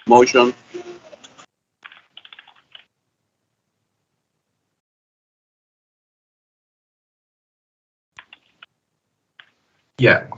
Motion. Yeah.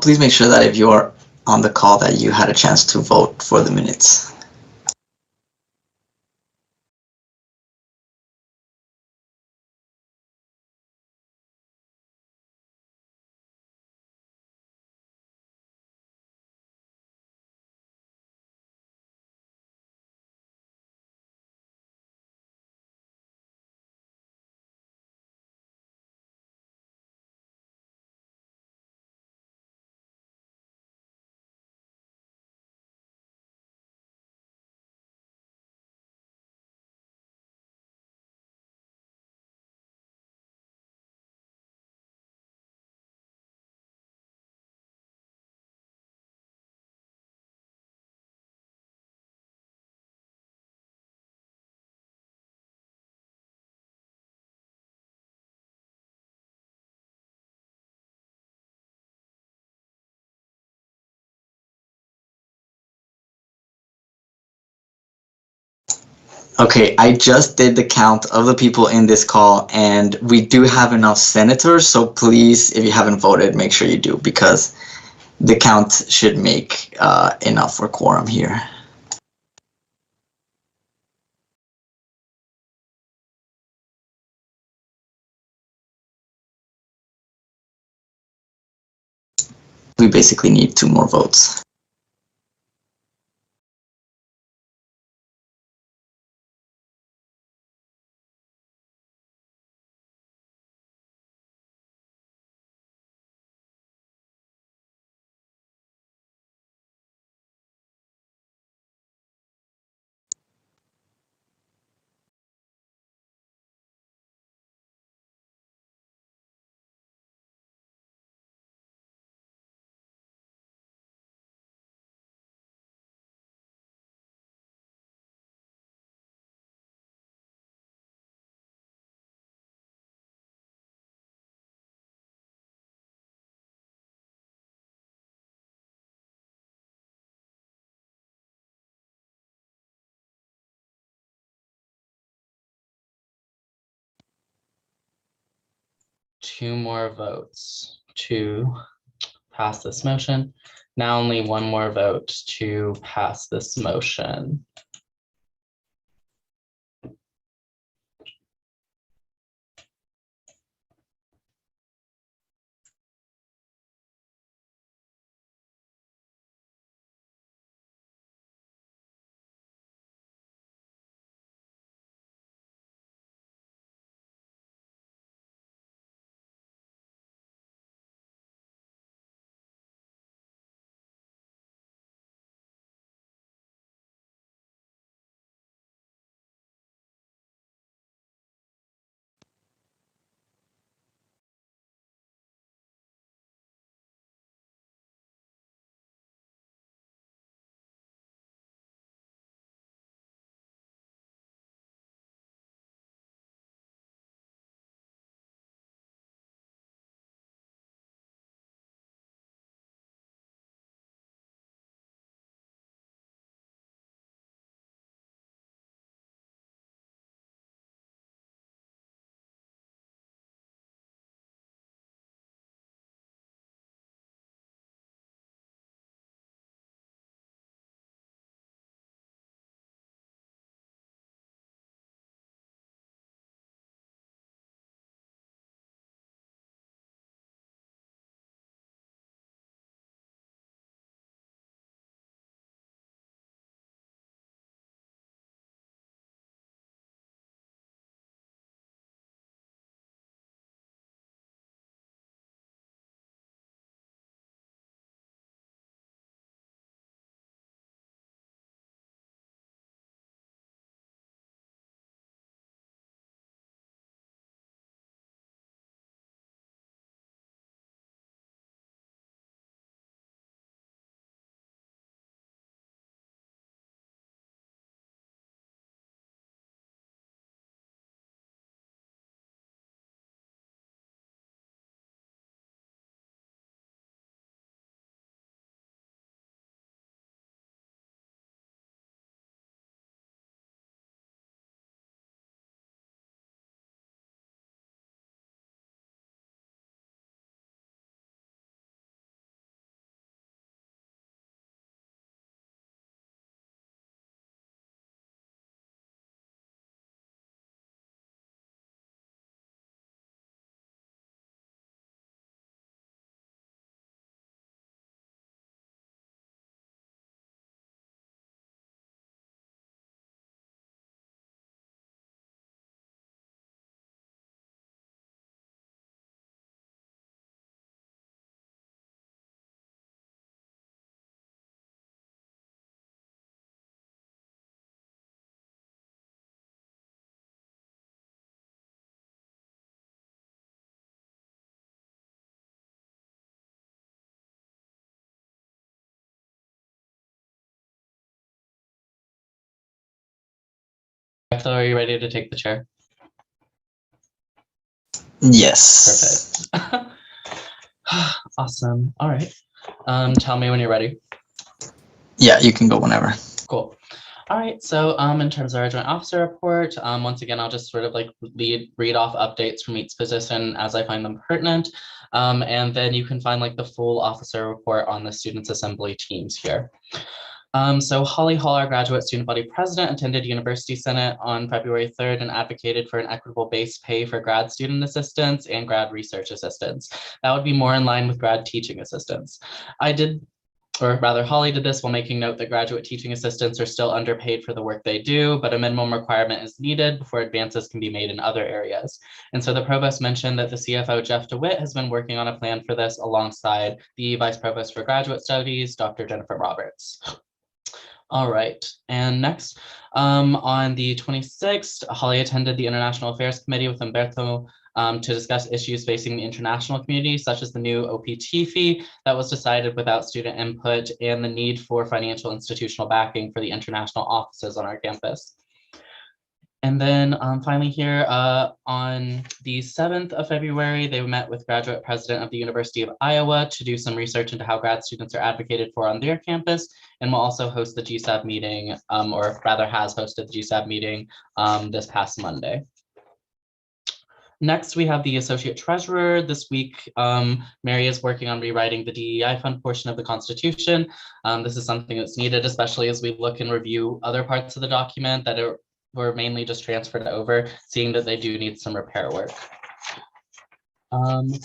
Please make sure that if you are on the call that you had a chance to vote for the minutes. Okay, I just did the count of the people in this call, and we do have enough senators, so please, if you haven't voted, make sure you do, because the count should make enough for quorum here. We basically need 2 more votes. 2 more votes to pass this motion. Now only 1 more vote to pass this motion. Bethel, are you ready to take the chair? Yes. Perfect. Awesome. All right. Tell me when you're ready. Yeah, you can go whenever. Cool. All right. So in terms of our joint officer report, once again, I'll just sort of like read off updates from each position as I find them pertinent. And then you can find like the full officer report on the Students Assembly teams here. So Holly Hall, our graduate student body president, attended University Senate on February 3rd and advocated for an equitable base pay for grad student assistants and grad research assistants. That would be more in line with grad teaching assistants. Holly did this while making note that graduate teaching assistants are still underpaid for the work they do, but a minimum requirement is needed before advances can be made in other areas. And so the provost mentioned that the CFO, Jeff DeWitt, has been working on a plan for this alongside the vice provost for graduate studies, Dr. Jennifer Roberts. All right, and next, on the 26th, Holly attended the International Affairs Committee with Humberto to discuss issues facing the international community, such as the new OPT fee that was decided without student input and the need for financial institutional backing for the international offices on our campus. And then finally here on the 7th of February, they met with graduate president of the University of Iowa to do some research into how grad students are advocated for on their campus, and will also host the GSAB meeting, or rather has hosted the GSAB meeting this past Monday. Next, we have the associate treasurer. This week, Mary is working on rewriting the DEI fund portion of the Constitution. This is something that's needed, especially as we look and review other parts of the document that were mainly just transferred over, seeing that they do need some repair work.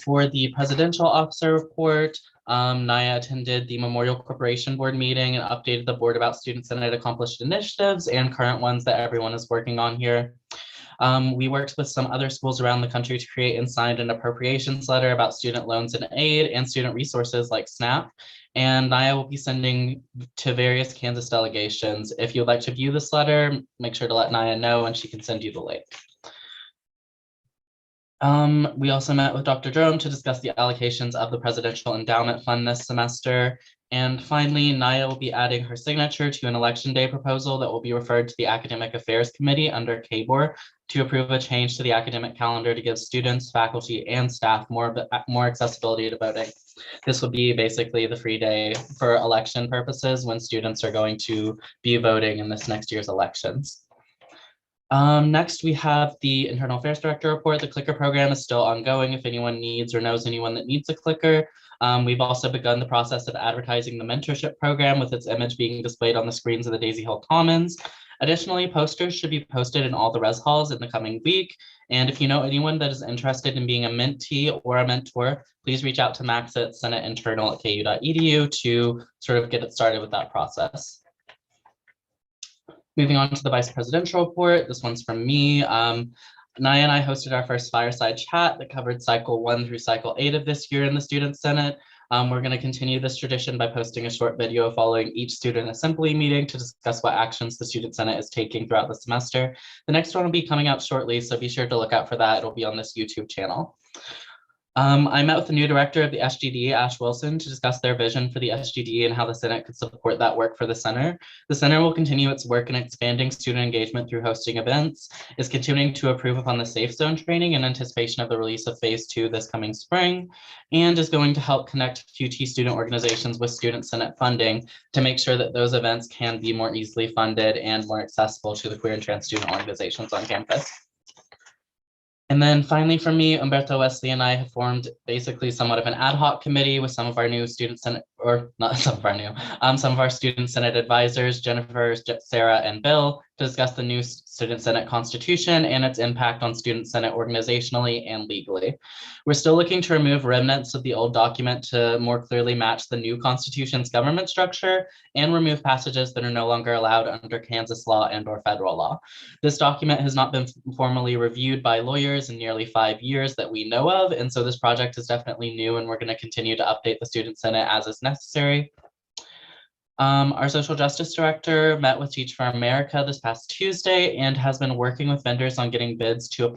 For the presidential officer report, Naya attended the Memorial Corporation Board meeting and updated the board about Student Senate accomplished initiatives and current ones that everyone is working on here. We worked with some other schools around the country to create and signed an appropriations letter about student loans and aid and student resources like SNAP. And Naya will be sending to various Kansas delegations. If you'd like to view this letter, make sure to let Naya know and she can send you the link. We also met with Dr. Jerome to discuss the allocations of the Presidential Endowment Fund this semester. And finally, Naya will be adding her signature to an election day proposal that will be referred to the Academic Affairs Committee under KBOR to approve a change to the academic calendar to give students, faculty, and staff more accessibility to voting. This will be basically the free day for election purposes when students are going to be voting in this next year's elections. Next, we have the Internal Affairs Director report. The clicker program is still ongoing if anyone needs or knows anyone that needs a clicker. We've also begun the process of advertising the mentorship program with its image being displayed on the screens of the Daisy Hill Commons. Additionally, posters should be posted in all the res halls in the coming week. And if you know anyone that is interested in being a mentee or a mentor, please reach out to Max at senateinternal@ku.edu to sort of get it started with that process. Moving on to the vice presidential report, this one's from me. Naya and I hosted our first fireside chat that covered cycle 1 through cycle 8 of this year in the Student Senate. We're going to continue this tradition by posting a short video following each student assembly meeting to discuss what actions the Student Senate is taking throughout the semester. The next one will be coming out shortly, so be sure to look out for that. It'll be on this YouTube channel. I met with the new director of the SGD, Ash Wilson, to discuss their vision for the SGD and how the Senate could support that work for the center. The center will continue its work in expanding student engagement through hosting events, is continuing to approve upon the Safe Zone training in anticipation of the release of phase 2 this coming spring, and is going to help connect QT student organizations with Student Senate funding to make sure that those events can be more easily funded and more accessible to the queer and trans student organizations on campus. And then finally, for me, Umberto Wesley and I have formed basically somewhat of an ad hoc committee with some of our new student senate, or not some of our new, some of our student senate advisors, Jennifer, Sarah, and Bill, to discuss the new student senate constitution and its impact on student senate organizationally and legally. We're still looking to remove remnants of the old document to more clearly match the new constitution's government structure and remove passages that are no longer allowed under Kansas law and or federal law. This document has not been formally reviewed by lawyers in nearly 5 years that we know of, and so this project is definitely new, and we're going to continue to update the Student Senate as is necessary. Our social justice director met with Teach for America this past Tuesday and has been working with vendors on getting bids to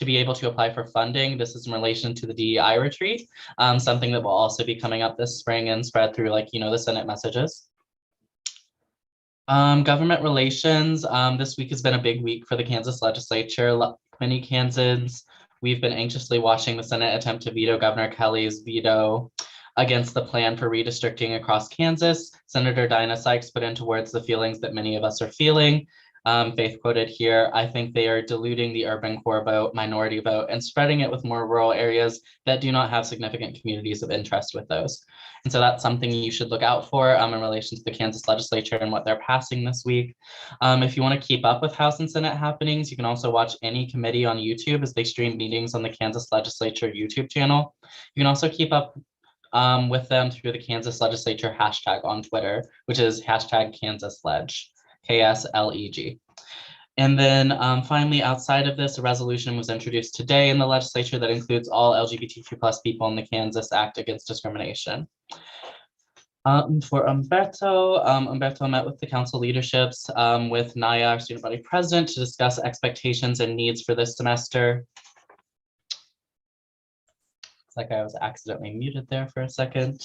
be able to apply for funding. This is in relation to the DEI retreat, something that will also be coming up this spring and spread through the Senate messages. Government relations, this week has been a big week for the Kansas legislature. Many Kansans, we've been anxiously watching the Senate attempt to veto Governor Kelly's veto against the plan for redistricting across Kansas. Senator Dinah Sykes put into words the feelings that many of us are feeling. Faith quoted here, "I think they are diluting the urban core vote, minority vote, and spreading it with more rural areas that do not have significant communities of interest with those." And so that's something you should look out for in relation to the Kansas legislature and what they're passing this week. If you want to keep up with House and Senate happenings, you can also watch any committee on YouTube as they stream meetings on the Kansas legislature YouTube channel. You can also keep up with them through the Kansas legislature hashtag on Twitter, which is hashtag KansasLeg, KSLEG. And then finally, outside of this, a resolution was introduced today in the legislature that includes all LGBTQ+ people in the Kansas Act Against Discrimination. For Umberto, Umberto met with the council leaderships with Naya, our student body president, to discuss expectations and needs for this semester. Like I was accidentally muted there for a second.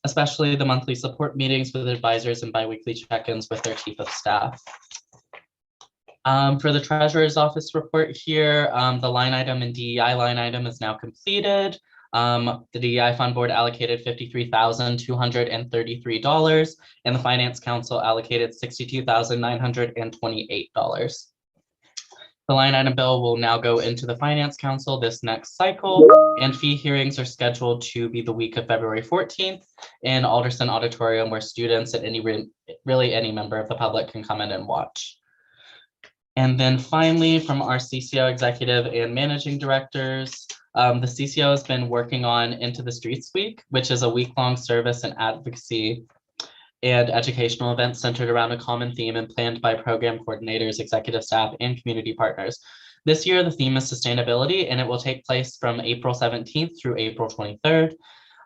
Especially the monthly support meetings with advisors and biweekly check-ins with their chief of staff. For the treasurer's office report here, the line item and DEI line item is now completed. The DEI fund board allocated $53,233 and the finance council allocated $62,928. The line item bill will now go into the Finance Council this next cycle, and fee hearings are scheduled to be the week of February 14th in Alderson Auditorium, where students and really any member of the public can come in and watch. And then finally, from our CCO executive and managing directors, the CCO has been working on Into the Streets Week, which is a week-long service and advocacy and educational events centered around a common theme and planned by program coordinators, executive staff, and community partners. This year, the theme is sustainability, and it will take place from April 17th through April 23rd.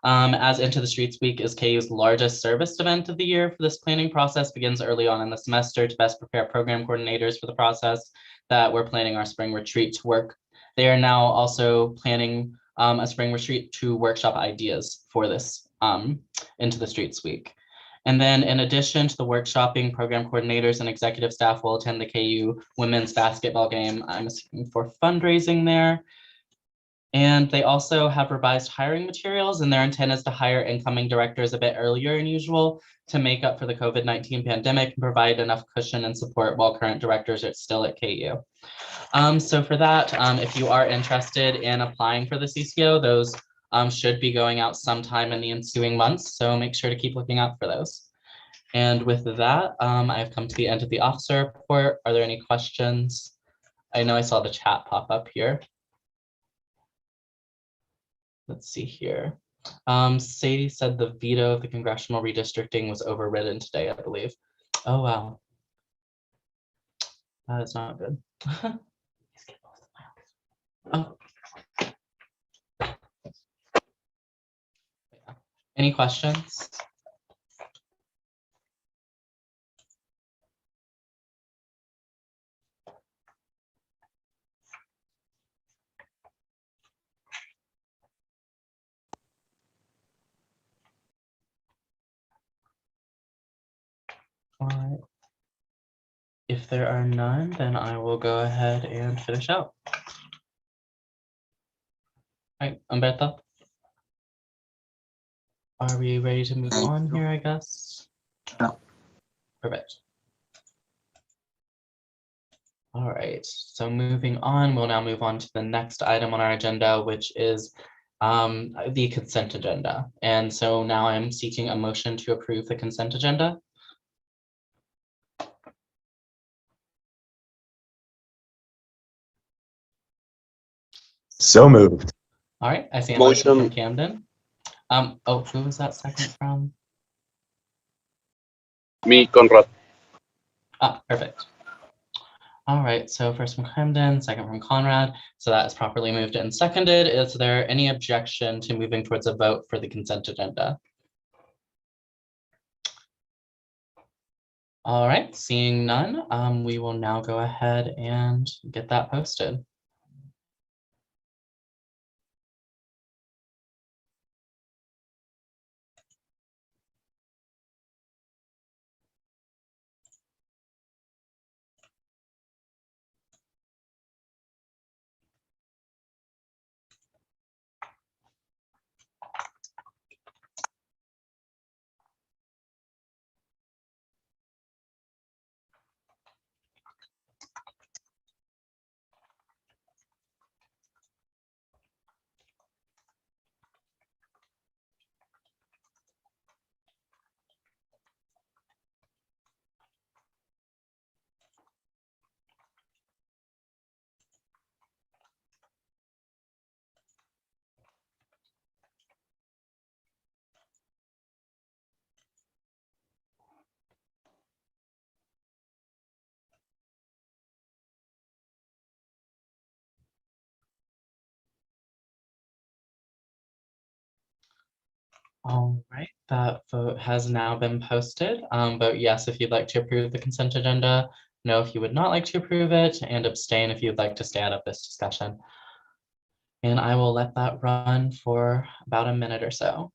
As Into the Streets Week is KU's largest service event of the year, for this planning process begins early on in the semester to best prepare program coordinators for the process that we're planning our spring retreat to work. They are now also planning a spring retreat to workshop ideas for this Into the Streets Week. And then in addition to the workshopping, program coordinators and executive staff will attend the KU women's basketball game. I'm assuming for fundraising there. And they also have revised hiring materials, and their intent is to hire incoming directors a bit earlier than usual to make up for the COVID-19 pandemic and provide enough cushion and support while current directors are still at KU. So for that, if you are interested in applying for the CCO, those should be going out sometime in the ensuing months. So make sure to keep looking out for those. And with that, I've come to the end of the officer report. Are there any questions? I know I saw the chat pop up here. Let's see here. Sadie said the veto of the congressional redistricting was overridden today, I believe. Oh, wow. That is not good. Oh. Any questions? All right. If there are none, then I will go ahead and finish out. All right, Umberto. Are we ready to move on here, I guess? No. Perfect. All right, so moving on, we'll now move on to the next item on our agenda, which is the consent agenda. And so now I'm seeking a motion to approve the consent agenda. So moved. All right, I see a motion from Camden. Oh, who was that second from? Me, Conrad. Ah, perfect. All right, so first from Camden, second from Conrad. So that is properly moved and seconded. Is there any objection to moving towards a vote for the consent agenda? All right, seeing none, we will now go ahead and get that posted. All right, that vote has now been posted. Vote yes if you'd like to approve the consent agenda, no if you would not like to approve it, and abstain if you'd like to stay out of this discussion. And I will let that run for about a minute or so.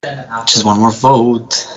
Just one more vote.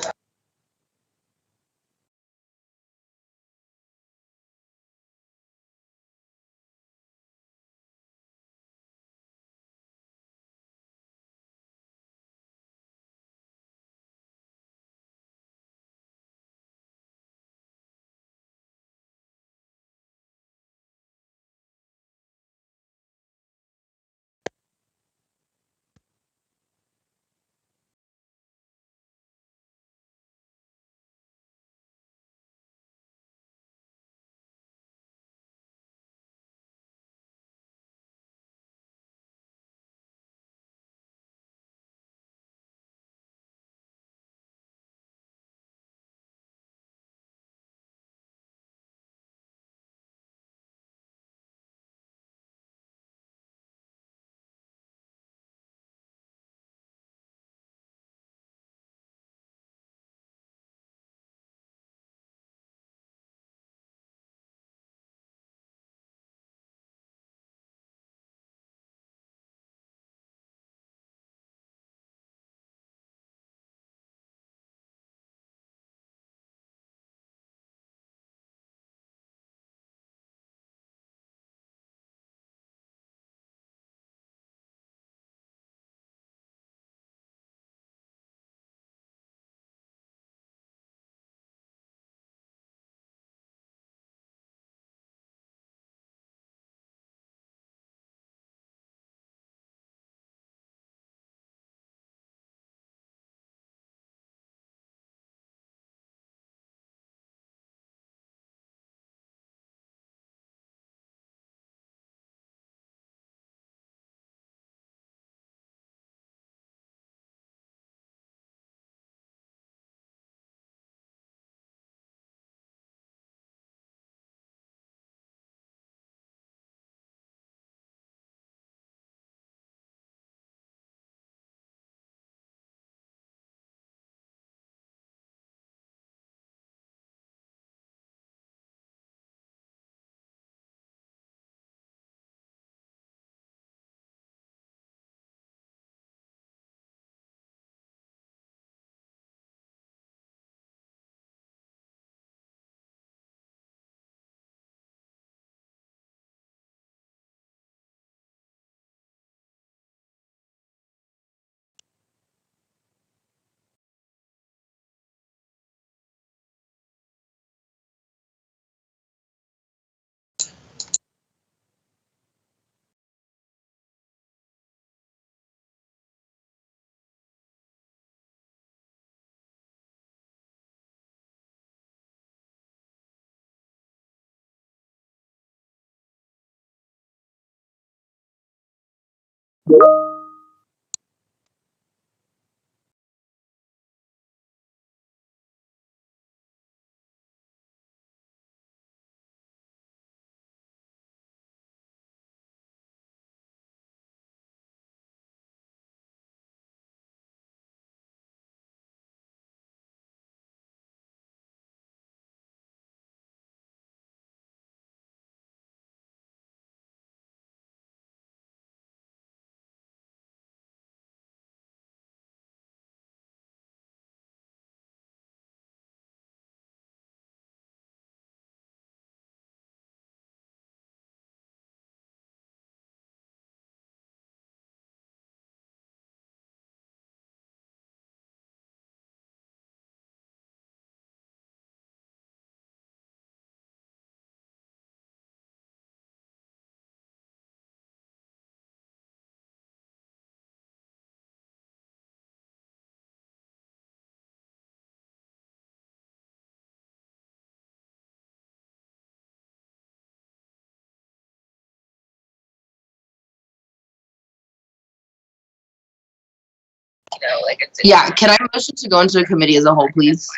Yeah, can I motion to go into a committee as a whole, please?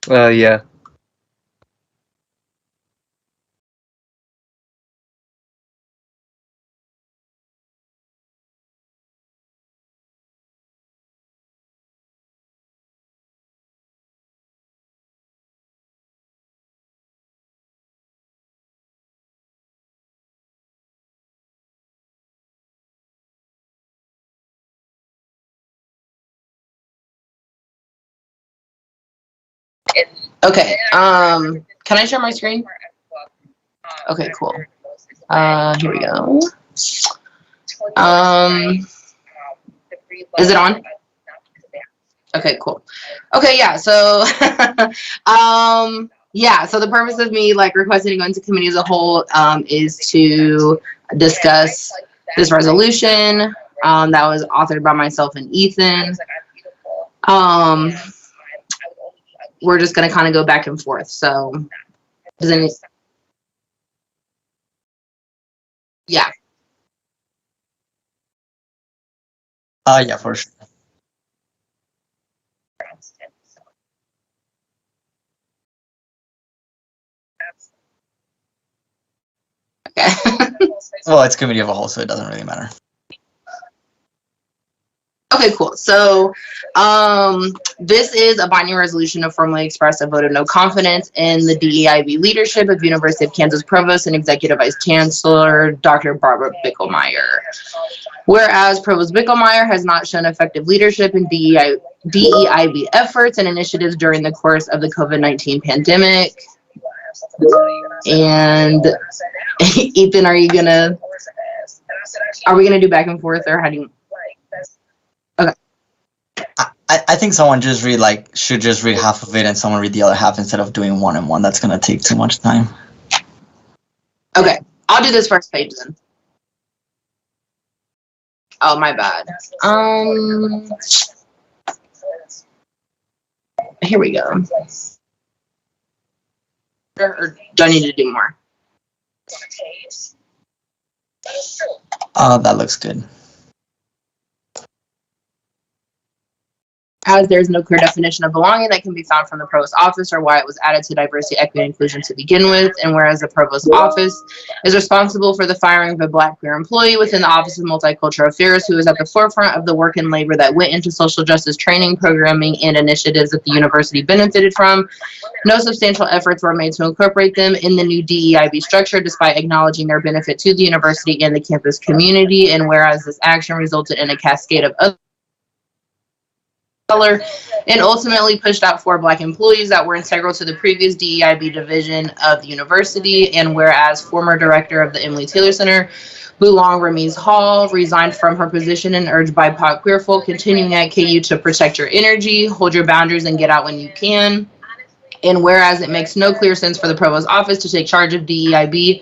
Yeah. Okay, can I share my screen? Okay, cool. Here we go. Is it on? Okay, cool. Okay, yeah, so yeah, so the purpose of me like requesting to go into committee as a whole is to discuss this resolution that was authored by myself and Ethan. We're just gonna kind of go back and forth. So does any yeah. Yeah, for sure. Okay. Well, it's committee of a whole, so it doesn't really matter. Okay, cool. So this is a binding resolution to formally express a vote of no confidence in the DEIB leadership of University of Kansas Provost and Executive Vice Chancellor Dr. Barbara Bicklemeyer. Whereas Provost Bicklemeyer has not shown effective leadership in DEIB efforts and initiatives during the course of the COVID-19 pandemic. And Ethan, are we gonna do back and forth, or how do you? Okay. I think someone should just read half of it and someone read the other half instead of doing one and one. That's gonna take too much time. Okay, I'll do this first page then. Oh, my bad. Here we go. Or do I need to do more? That looks good. As there's no clear definition of belonging that can be found from the provost office or why it was added to diversity, equity, and inclusion to begin with, and whereas the provost office is responsible for the firing of a Black queer employee within the Office of Multicultural Affairs who is at the forefront of the work and labor that went into social justice training, programming, and initiatives that the university benefited from, no substantial efforts were made to incorporate them in the new DEIB structure despite acknowledging their benefit to the university and the campus community, and whereas this action resulted in a cascade of other and ultimately pushed out 4 Black employees that were integral to the previous DEIB division of the university, and whereas former director of the Emily Taylor Center, Boulong Ramiz Hall, resigned from her position and urged BIPOC queer folk continuing at KU to protect your energy, hold your boundaries, and get out when you can. And whereas it makes no clear sense for the provost office to take charge of DEIB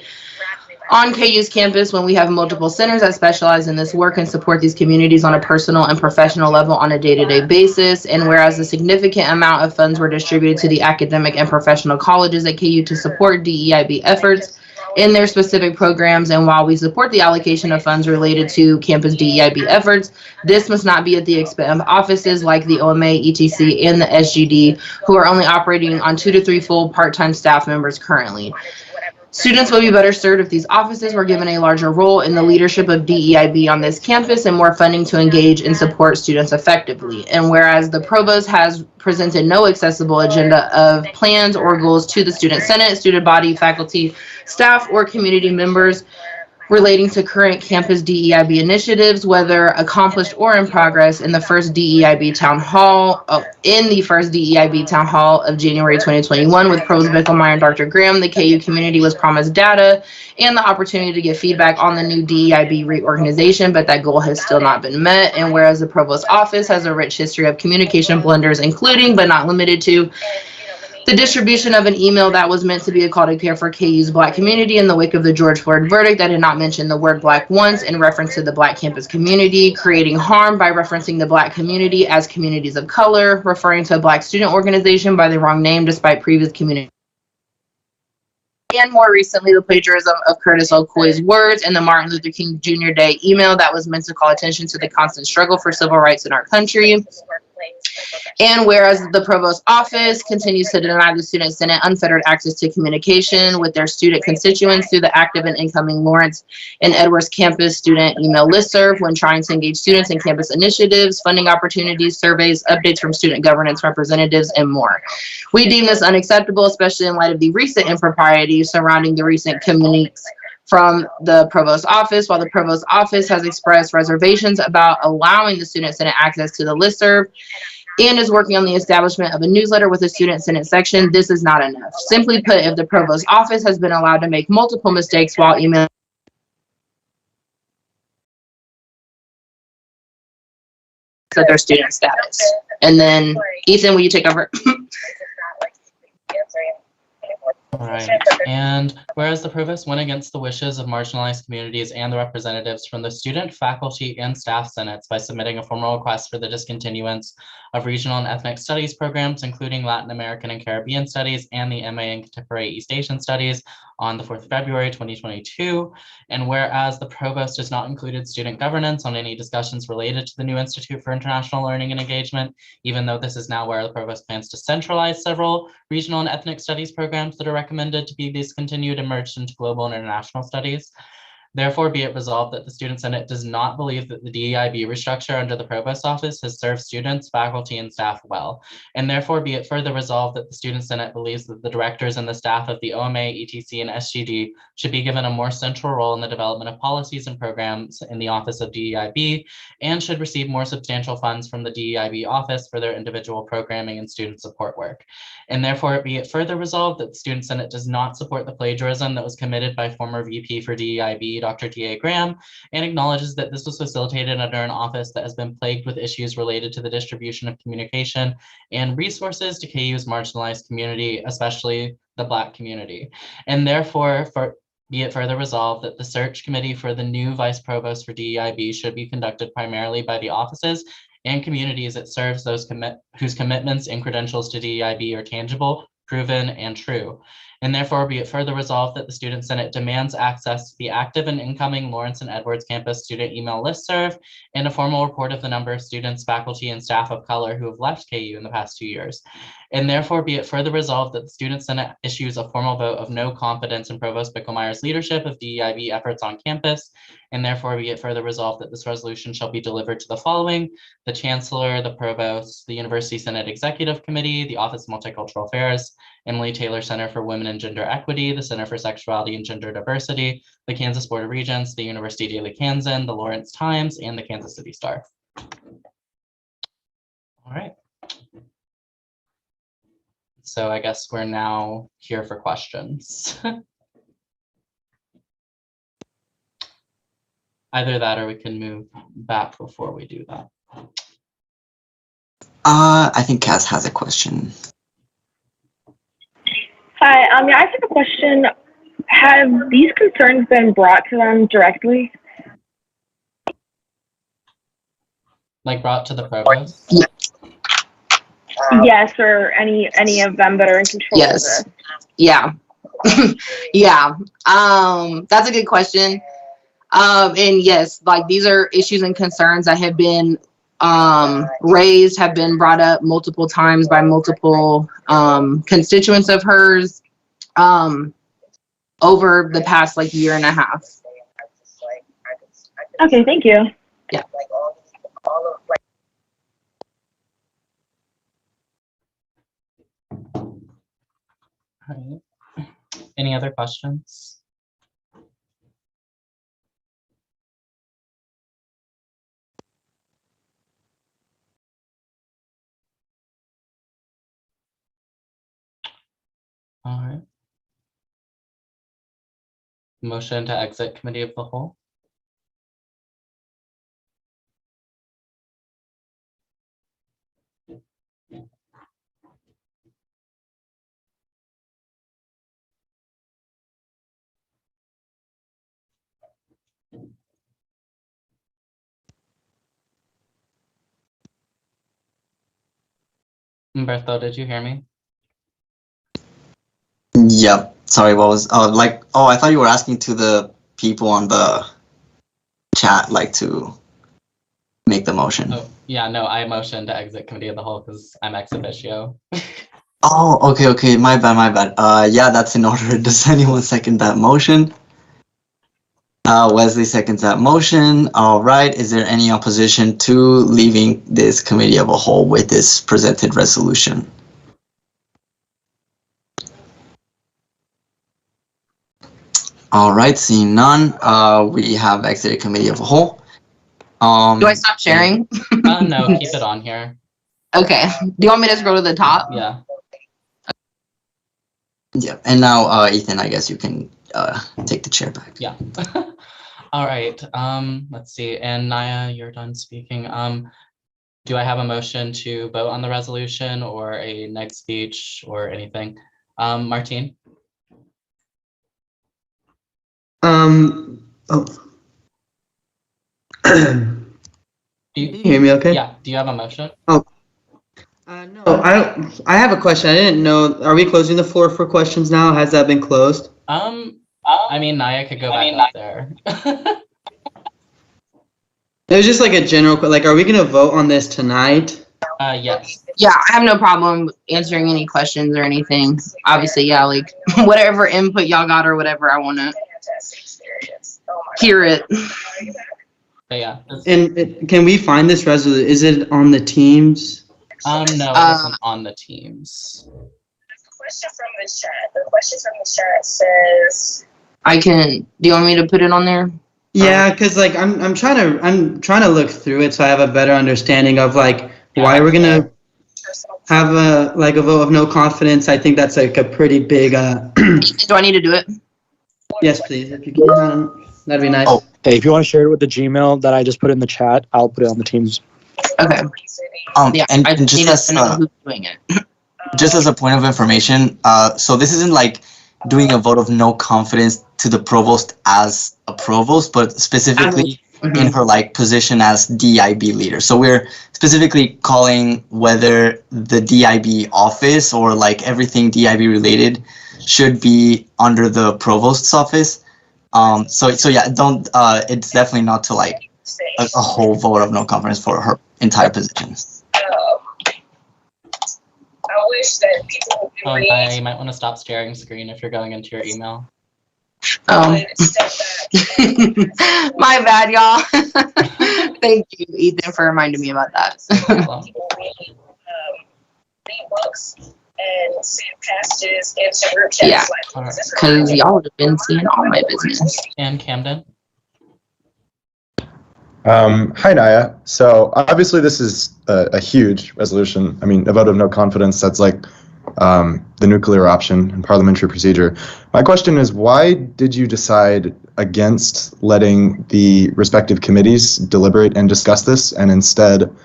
on KU's campus when we have multiple centers that specialize in this work and support these communities on a personal and professional level on a day-to-day basis, and whereas a significant amount of funds were distributed to the academic and professional colleges at KU to support DEIB efforts in their specific programs, and while we support the allocation of funds related to campus DEIB efforts, this must not be at the expense of offices like the OMA, ETC, and the SGD, who are only operating on 2 to 3 full part-time staff members currently. Students will be better served if these offices were given a larger role in the leadership of DEIB on this campus and more funding to engage and support students effectively. And whereas the provost has presented no accessible agenda of plans or goals to the student senate, student body, faculty, staff, or community members relating to current campus DEIB initiatives, whether accomplished or in progress, in the first DEIB town hall of January 2021 with Provost Bicklemeyer and Dr. Graham, the KU community was promised data and the opportunity to get feedback on the new DEIB reorganization, but that goal has still not been met. And whereas the provost office has a rich history of communication blunders, including but not limited to the distribution of an email that was meant to be a call to care for KU's Black community in the wake of the George Floyd verdict that did not mention the word Black once in reference to the Black campus community, creating harm by referencing the Black community as communities of color, referring to a Black student organization by the wrong name despite previous community. And more recently, the plagiarism of Curtis Okoye's words in the Martin Luther King Jr. Day email that was meant to call attention to the constant struggle for civil rights in our country. And whereas the provost office continues to deny the student senate unfettered access to communication with their student constituents through the active and incoming Lawrence and Edwards campus student email listserv when trying to engage students in campus initiatives, funding opportunities, surveys, updates from student governance representatives, and more. We deem this unacceptable, especially in light of the recent improprieties surrounding the recent communiques from the provost office. While the provost office has expressed reservations about allowing the student senate access to the listserv, and is working on the establishment of a newsletter with a student senate section. This is not enough. Simply put, if the provost's office has been allowed to make multiple mistakes while emailing their student status. And then, Ethan, will you take over? All right. And whereas the provost went against the wishes of marginalized communities and the representatives from the student, faculty, and staff senates by submitting a formal request for the discontinuance of regional and ethnic studies programs, including Latin American and Caribbean studies and the MA in Contemporary East Asian Studies on the 4th of February, 2022. And whereas the provost has not included student governance on any discussions related to the new Institute for International Learning and Engagement, even though this is now where the provost plans to centralize several regional and ethnic studies programs that are recommended to be discontinued and merged into global and international studies. Therefore, be it resolved that the Student Senate does not believe that the DEIB restructure under the Provost Office has served students, faculty, and staff well. And therefore, be it further resolved that the Student Senate believes that the directors and the staff of the OMA, ETC, and SGD should be given a more central role in the development of policies and programs in the Office of DEIB, and should receive more substantial funds from the DEIB office for their individual programming and student support work. And therefore, be it further resolved that the Student Senate does not support the plagiarism that was committed by former VP for DEIB, Dr. T.A. Graham, and acknowledges that this was facilitated under an office that has been plagued with issues related to the distribution of communication and resources to KU's marginalized community, especially the Black community. And therefore, be it further resolved that the search committee for the new vice provost for DEIB should be conducted primarily by the offices and communities it serves, those whose commitments and credentials to DEIB are tangible, proven, and true. And therefore, be it further resolved that the Student Senate demands access to the active and incoming Lawrence and Edwards campus student email listserv and a formal report of the number of students, faculty, and staff of color who have left KU in the past 2 years. And therefore, be it further resolved that the Student Senate issues a formal vote of no confidence in Provost Bickelmeyer's leadership of DEIB efforts on campus. And therefore, be it further resolved that this resolution shall be delivered to the following: the Chancellor, the Provost, the University Senate Executive Committee, the Office of Multicultural Affairs, Emily Taylor Center for Women and Gender Equity, the Center for Sexuality and Gender Diversity, the Kansas Board of Regents, the University Daily Kansan, the Lawrence Times, and the Kansas City Star. All right. So I guess we're now here for questions. Either that or we can move back before we do that. I think Cass has a question. Hi, yeah, I just have a question. Have these concerns been brought to them directly? Like brought to the provost? Yes, or any of them that are in control of Yes. this? Yeah. Yeah. That's a good question. And yes, like these are issues and concerns that have been raised, have been brought up multiple times by multiple constituents of hers over the past like year and a half. Okay, thank you. Yeah. All right. Any other questions? All right. Motion to exit committee of the whole. Umberto, did you hear me? Yep. Sorry, what was I thought you were asking to the people on the chat, like, to make the motion. Oh, yeah, no, I motioned to exit committee of the whole because I'm ex officio. Oh, okay, my bad. Yeah, that's in order. Does anyone second that motion? Wesley seconds that motion. All right, is there any opposition to leaving this committee of a whole with this presented resolution? All right, seeing none, we have exited committee of a whole. Do I stop sharing? No, keep it on here. Okay. Do you want me to scroll to the top? Yeah. Yeah, and now Ethan, I guess you can take the chair back. Yeah. All right. Let's see. And Naya, you're done speaking. Do I have a motion to vote on the resolution or a next speech or anything? Martine? Oh. Can Do you hear me okay? Yeah. Do you have a motion? No, I have a question. I didn't know. Are we closing the floor for questions now? Has that been closed? I mean, Naya could go back up there. It was just like a general, like, are we gonna vote on this tonight? Yes. Yeah, I have no problem answering any questions or anything. Obviously, yeah, like whatever input y'all got or whatever, I want to hear it. But yeah. And can we find this resolution? Is it on the Teams? No, it isn't on the Teams. Question from the chat. The question from the chat says, I can. Do you want me to put it on there? Yeah, because like I'm trying to look through it so I have a better understanding of like why we're gonna have a vote of no confidence. I think that's like a pretty big. Do I need to do it? Yes, please, if you can. That'd be nice. Oh. Hey, if you want to share it with the Gmail that I just put in the chat, I'll put it on the Teams. Okay. Yeah, and I just just need as to know who's doing it. just as a point of information, so this isn't like doing a vote of no confidence to the provost as a provost, but specifically in her like position as DIB leader. So we're specifically calling whether the DIB office or like everything DIB related should be under the provost's office. So yeah, don't. It's definitely not to like a whole vote of no confidence for her entire position. I wish that people would be reading. I might want to stop sharing screen if you're going into your email. Oh. My bad, y'all. Thank you, Ethan, for reminding me about that. Read books and send passages into group chats. Yeah, because y'all would have been seeing all my business. And Camden? Hi, Naya. So obviously this is a huge resolution. I mean, a vote of no confidence, that's like the nuclear option in parliamentary procedure. My question is, why did you decide against letting the respective committees deliberate and discuss this and instead,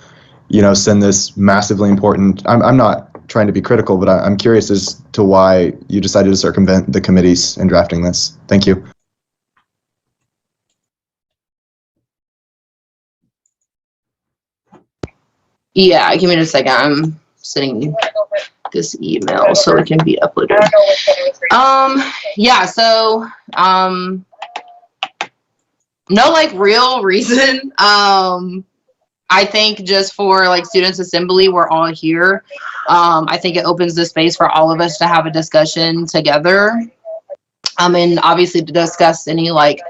send this massively important, I'm not trying to be critical, but I'm curious as to why you decided to circumvent the committees in drafting this. Thank you. Yeah, give me a second. I'm sending this email so it can be uploaded. Yeah, so no like real reason. I think just for like students assembly, we're all here. I think it opens the space for all of us to have a discussion together. And obviously to discuss any like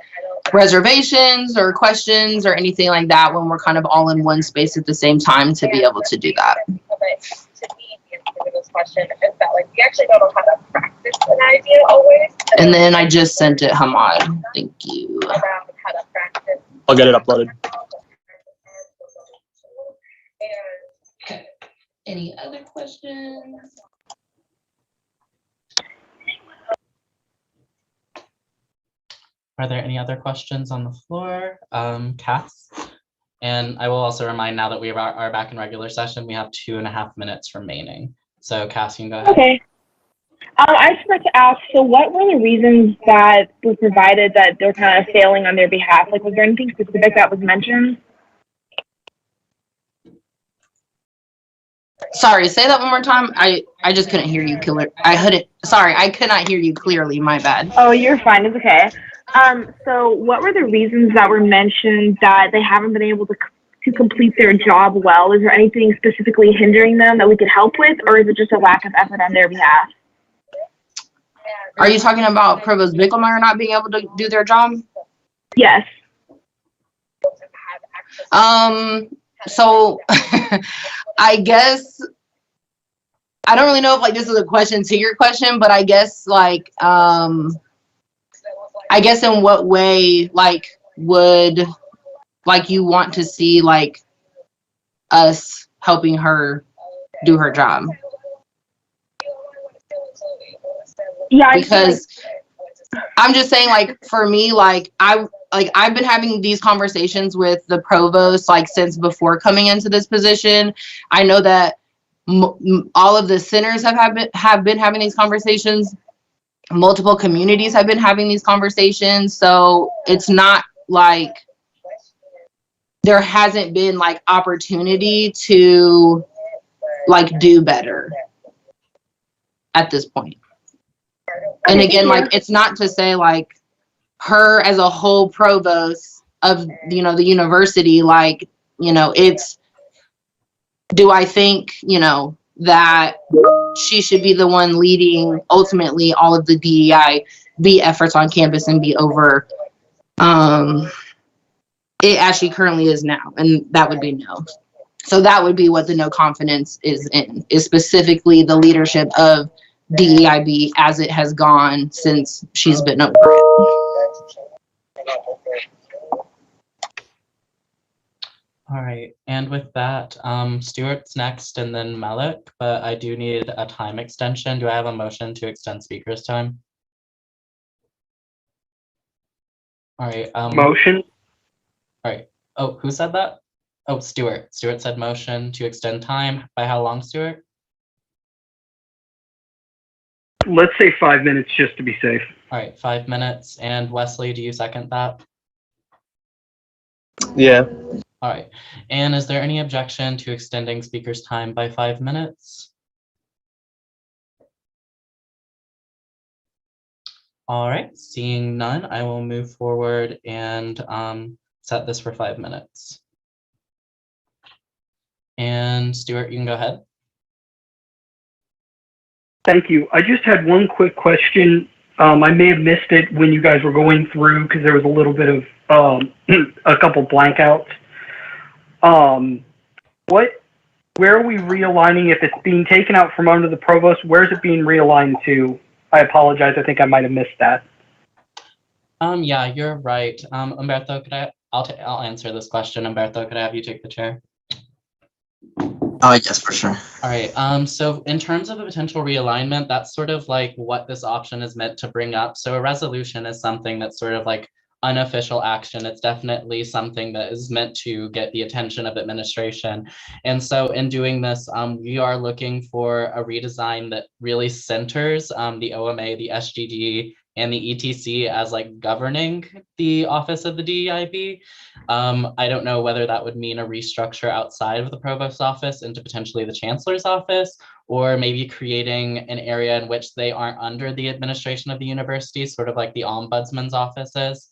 reservations or questions or anything like that when we're kind of all in one space at the same time to be able to do that. To me, the answer to this question is that like we actually don't know how to practice an idea always. And then I just sent it, Hamad. Thank you. Around how to practice. I'll get it uploaded. Any other questions? Are there any other questions on the floor? Cass? And I will also remind now that we are back in regular session, we have 2.5 minutes remaining. So Cass, you can go ahead. Okay. I just wanted to ask, so what were the reasons that were provided that they're kind of failing on their behalf? Like, was there anything specific that was mentioned? Sorry, say that one more time. I just couldn't hear you clearly. I could not hear you clearly. My bad. Oh, you're fine. It's okay. So what were the reasons that were mentioned that they haven't been able to complete their job well? Is there anything specifically hindering them that we could help with, or is it just a lack of effort on their behalf? Are you talking about Provost Bickelmeyer not being able to do their job? Yes. So I guess I don't really know if like this is a question to your question, but I guess like I guess in what way like would like you want to see like us helping her do her job. Yeah, Because I'm just saying, like, for me, like I've been having these conversations with the provost like since before coming into this position. I know that all of the centers have been having these conversations. Multiple communities have been having these conversations. So it's not like there hasn't been like opportunity to like do better at this point. And again, like, it's not to say like her as a whole provost of, you know, the university, like, you know, it's, do I think, you know, that she should be the one leading ultimately all of the DEIB efforts on campus and be over it as she currently is now? And that would be no. So that would be what the no confidence is in, is specifically the leadership of DEIB as it has gone since she's been over it. All right, and with that, Stuart's next and then Malik, but I do need a time extension. Do I have a motion to extend speakers time? All right. Motion. All right. Oh, who said that? Oh, Stuart. Stuart said motion to extend time. By how long, Stuart? Let's say 5 minutes just to be safe. All right, 5 minutes. And Wesley, do you second that? Yeah. All right. And is there any objection to extending speakers' time by 5 minutes? All right, seeing none, I will move forward and set this for 5 minutes. And Stuart, you can go ahead. Thank you. I just had one quick question. I may have missed it when you guys were going through because there was a little bit of a couple blankouts. Where are we realigning? If it's being taken out from under the provost, where is it being realigned to? I apologize. I think I might have missed that. Yeah, you're right. Umberto, I'll answer this question. Umberto, could I have you take the chair? Yes, for sure. All right. So in terms of a potential realignment, that's sort of like what this option is meant to bring up. So a resolution is something that's sort of like unofficial action. It's definitely something that is meant to get the attention of administration. And so in doing this, we are looking for a redesign that really centers the OMA, the SGD, and the ETC as like governing the office of the DEIB. I don't know whether that would mean a restructure outside of the provost's office into potentially the chancellor's office, or maybe creating an area in which they aren't under the administration of the university, sort of like the ombudsman's office is.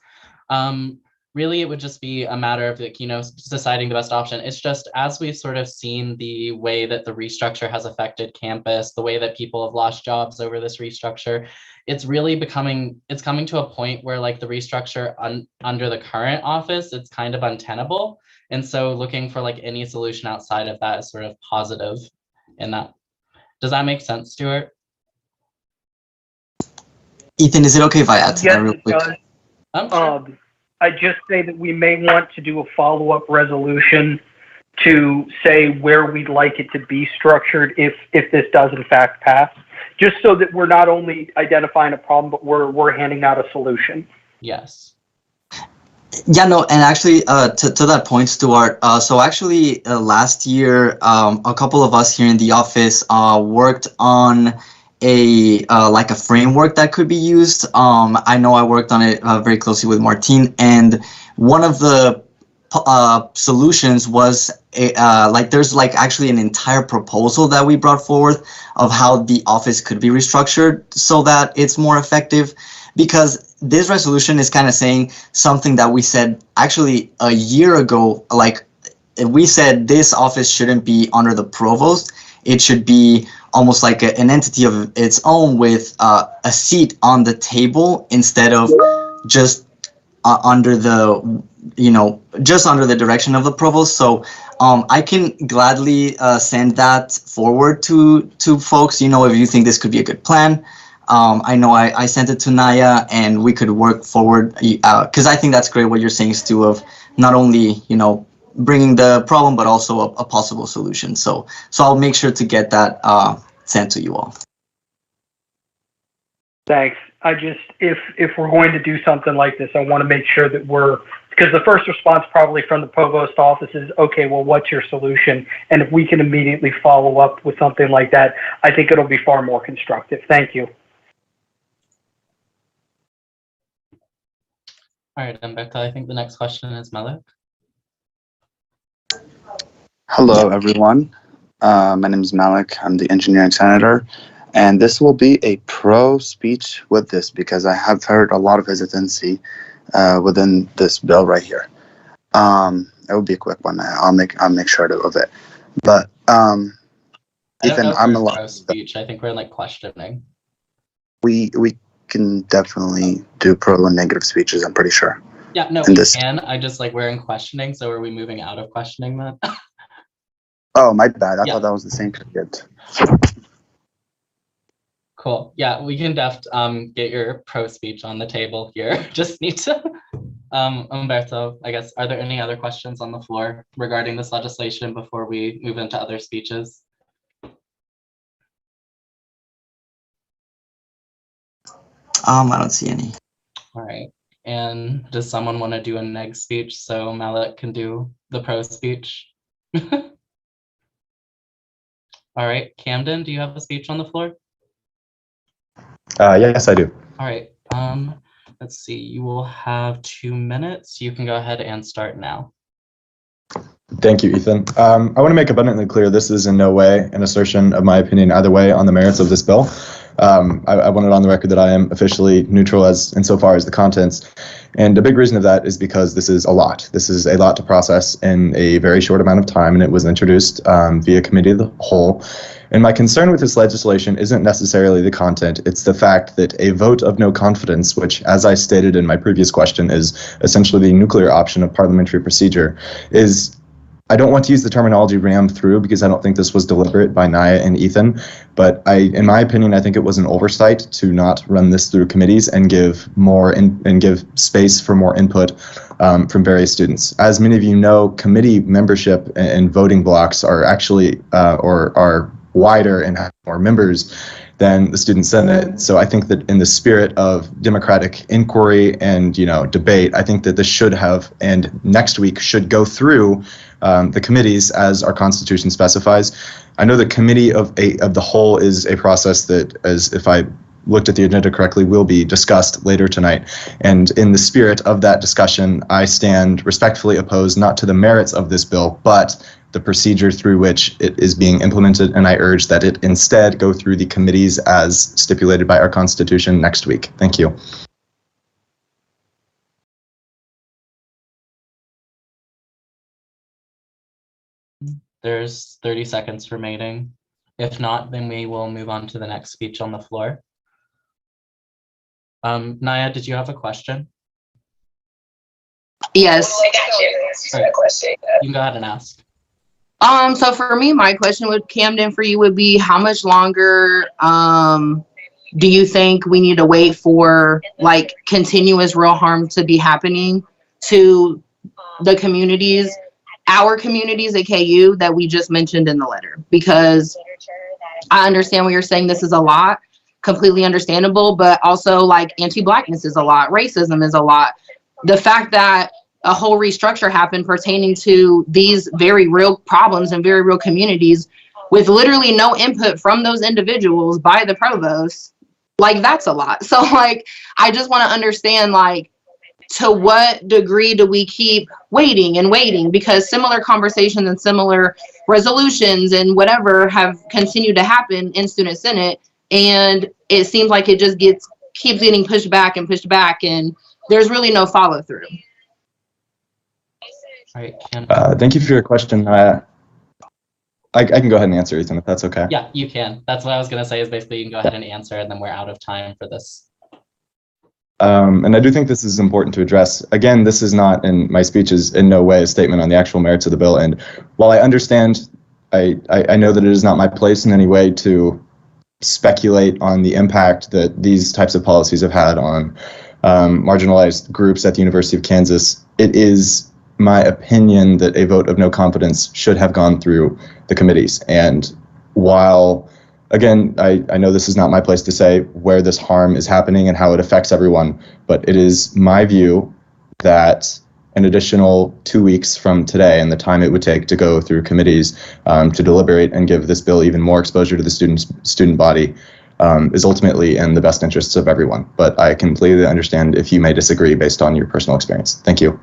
Really, it would just be a matter of like, deciding the best option. It's just, as we've sort of seen the way that the restructure has affected campus, the way that people have lost jobs over this restructure, it's really coming to a point where like the restructure under the current office, it's kind of untenable. And so looking for like any solution outside of that is sort of positive in that. Does that make sense, Stuart? Ethan, is it okay if I add to Yes, that real quick? it does. I just say that we may want to do a follow-up resolution to say where we'd like it to be structured if this does in fact pass, just so that we're not only identifying a problem, but we're handing out a solution. Yes. Yeah, no, and actually, to that point, Stuart, so actually last year, a couple of us here in the office worked on like a framework that could be used. I know I worked on it very closely with Martine, and one of the solutions was like there's like actually an entire proposal that we brought forth of how the office could be restructured so that it's more effective, because this resolution is kind of saying something that we said actually a year ago. Like we said, this office shouldn't be under the provost. It should be almost like an entity of its own with a seat on the table instead of just under the, just under the direction of the provost. So I can gladly send that forward to folks, if you think this could be a good plan. I know I sent it to Naya, and we could work forward because I think that's great what you're saying, Stu, of not only, bringing the problem, but also a possible solution. So I'll make sure to get that sent to you all. Thanks. If we're going to do something like this, I want to make sure that because the first response probably from the provost office is, okay, well, what's your solution? And if we can immediately follow up with something like that, I think it'll be far more constructive. Thank you. All right, Umberto, I think the next question is Malik. Hello, everyone. My name is Malik. I'm the engineering senator. And this will be a pro speech with this because I have heard a lot of hesitancy within this bill right here. It will be a quick one. I'll make sure of it. But Ethan, I'm a lot. Pro speech. I think we're like questioning. We can definitely do pro and negative speeches. I'm pretty sure. Yeah, no, we can. I just like we're in questioning. So are we moving out of questioning then? Oh, my bad. I thought that was the same period. Cool. Yeah, we can get your pro speech on the table here. Just need to, Umberto, I guess, are there any other questions on the floor regarding this legislation before we move into other speeches? I don't see any. All right. And does someone want to do a neg speech so Malik can do the pro speech? All right, Camden, do you have a speech on the floor? Yes, I do. All right. Let's see. You will have 2 minutes. You can go ahead and start now. Thank you, Ethan. I want to make abundantly clear this is in no way an assertion of my opinion either way on the merits of this bill. I want it on the record that I am officially neutral insofar as the contents. And a big reason of that is because this is a lot. This is a lot to process in a very short amount of time, and it was introduced via committee of the whole. And my concern with this legislation isn't necessarily the content, it's the fact that a vote of no confidence, which, as I stated in my previous question, is essentially the nuclear option of parliamentary procedure, is, I don't want to use the terminology rammed through because I don't think this was deliberate by Naya and Ethan, but in my opinion, I think it was an oversight to not run this through committees and give give space for more input from various students. As many of you know, committee membership and voting blocks are actually or are wider and have more members than the Student Senate. So I think that in the spirit of democratic inquiry and debate, I think that this should have and next week should go through the committees as our Constitution specifies. I know the committee of the whole is a process that, as if I looked at the agenda correctly, will be discussed later tonight. And in the spirit of that discussion, I stand respectfully opposed not to the merits of this bill, but the procedure through which it is being implemented, and I urge that it instead go through the committees as stipulated by our Constitution next week. Thank you. There's 30 seconds remaining. If not, then we will move on to the next speech on the floor. Naya, did you have a question? Yes. Right. You can go ahead and ask. So for me, my question with Camden for you would be, how much longer do you think we need to wait for like continuous real harm to be happening to the communities, our communities at KU that we just mentioned in the letter? Because I understand what you're saying, this is a lot, completely understandable, but also like anti-Blackness is a lot, racism is a lot. The fact that a whole restructure happened pertaining to these very real problems and very real communities with literally no input from those individuals by the provost, like that's a lot. So like, I just want to understand, like, to what degree do we keep waiting and waiting? Because similar conversations and similar resolutions and whatever have continued to happen in Student Senate, and it seems like it just keeps getting pushed back, and there's really no follow through. All right, thank you for your question. I can go ahead and answer, Ethan, if that's okay. Yeah, you can. That's what I was going to say, is basically you can go ahead and answer, and then we're out of time for this. And I do think this is important to address. Again, this is not, in my speech is in no way a statement on the actual merits of the bill. And while I understand, I know that it is not my place in any way to speculate on the impact that these types of policies have had on marginalized groups at the University of Kansas. It is my opinion that a vote of no confidence should have gone through the committees. And while, again, I know this is not my place to say where this harm is happening and how it affects everyone, but it is my view that an additional 2 weeks from today and the time it would take to go through committees to deliberate and give this bill even more exposure to the student body is ultimately in the best interests of everyone. But I completely understand if you may disagree based on your personal experience. Thank you.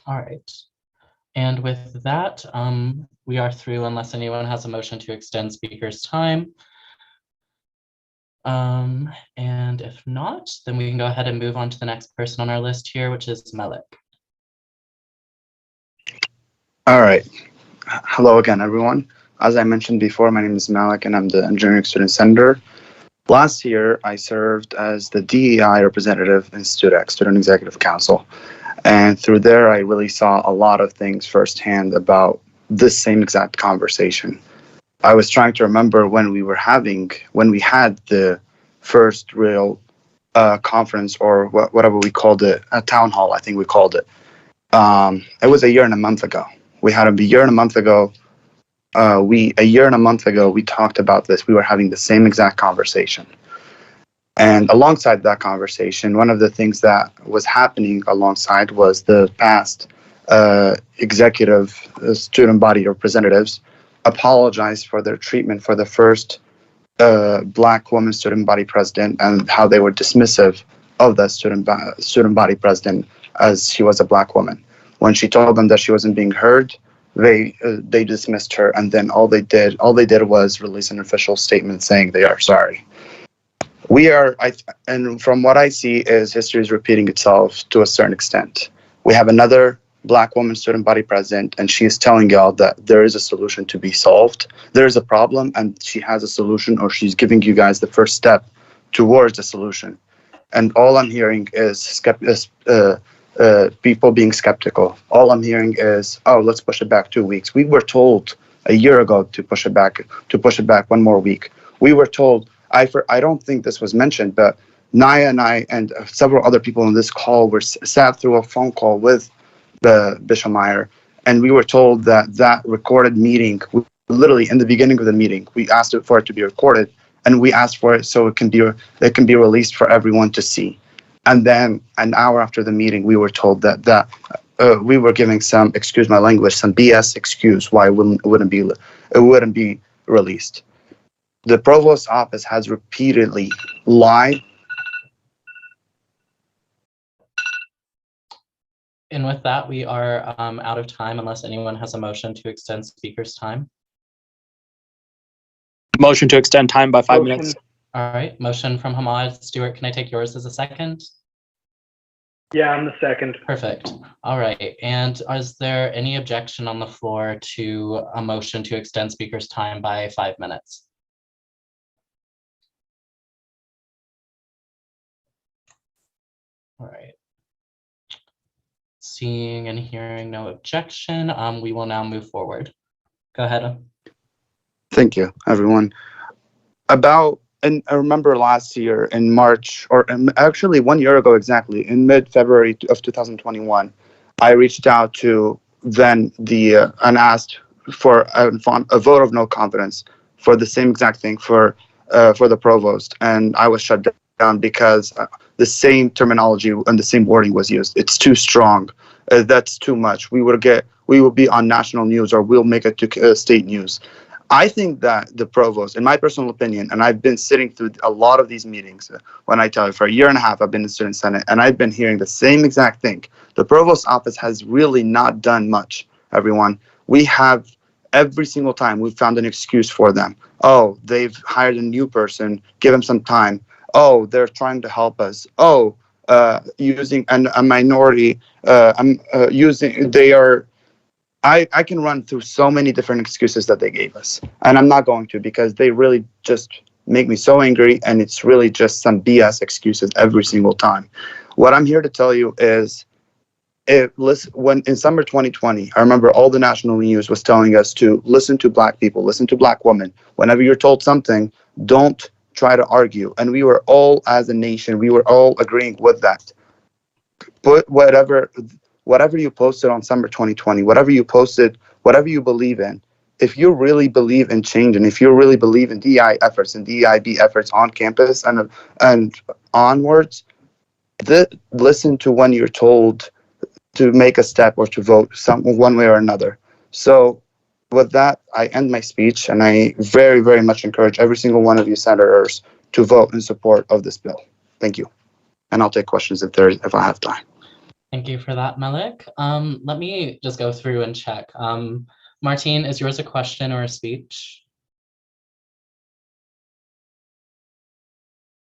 All right. And with that, we are through unless anyone has a motion to extend speaker's time. And if not, then we can go ahead and move on to the next person on our list here, which is Melik. All right. Hello again, everyone. As I mentioned before, my name is Malik, and I'm the Engineering Student Senator. Last year, I served as the DEI representative in STUDEC, Student Executive Council. And through there, I really saw a lot of things firsthand about this same exact conversation. I was trying to remember when we had the first real conference, or whatever we called it, a town hall, I think we called it. It was a year and a month ago. We had a year and a month ago. We talked about this. We were having the same exact conversation. And alongside that conversation, one of the things that was happening alongside was the past executive student body representatives apologized for their treatment for the first Black woman student body president, and how they were dismissive of that student body president as she was a Black woman. When she told them that she wasn't being heard, they dismissed her, and then all they did was release an official statement saying they are sorry. And from what I see, is history is repeating itself to a certain extent. We have another Black woman student body president, and she is telling y'all that there is a solution to be solved. There is a problem, and she has a solution, or she's giving you guys the first step towards the solution. And all I'm hearing is people being skeptical. All I'm hearing is, oh, let's push it back 2 weeks. We were told a year ago to push it back 1 more week. We were told, I don't think this was mentioned, but Naya and I and several other people on this call were sat through a phone call with the Bishop Meyer, and we were told that recorded meeting, literally in the beginning of the meeting, we asked for it to be recorded, and we asked for it so it can be released for everyone to see. And then an hour after the meeting, we were told that we were giving some, excuse my language, some BS excuse why it wouldn't be released. The provost's office has repeatedly lied. And with that, we are out of time unless anyone has a motion to extend speaker's time. Motion to extend time by 5 minutes. All right, motion from Hamad. Stuart, can I take yours as a second? Yeah, I'm the second. Perfect. All right, and is there any objection on the floor to a motion to extend speaker's time by 5 minutes? All right. Seeing and hearing no objection, we will now move forward. Go ahead. Thank you, everyone. And I remember last year in March, or actually 1 year ago exactly, in mid-February of 2021, I reached out to then and asked for a vote of no confidence for the same exact thing for the provost, and I was shut down because the same terminology and the same wording was used. It's too strong. That's too much. We will be on national news, or we'll make it to state news. I think that the provost, in my personal opinion, and I've been sitting through a lot of these meetings, when I tell you, for a year and a half, I've been in Student Senate, and I've been hearing the same exact thing. The provost's office has really not done much, everyone. We have, every single time, we've found an excuse for them. Oh, they've hired a new person, give them some time. Oh, they're trying to help us. Oh, using a minority, I can run through so many different excuses that they gave us, and I'm not going to, because they really just make me so angry, and it's really just some BS excuses every single time. What I'm here to tell you is when in summer 2020, I remember all the national news was telling us to listen to Black people, listen to Black women. Whenever you're told something, don't try to argue. And we were all, as a nation, we were all agreeing with that. Put whatever you posted on summer 2020, whatever you posted, whatever you believe in, if you really believe in change, and if you really believe in DEI efforts and DEIB efforts on campus and onwards, listen to when you're told to make a step or to vote one way or another. So with that, I end my speech, and I very, very much encourage every single one of you senators to vote in support of this bill. Thank you. And I'll take questions if I have time. Thank you for that, Malik. Let me just go through and check. Martine, is yours a question or a speech?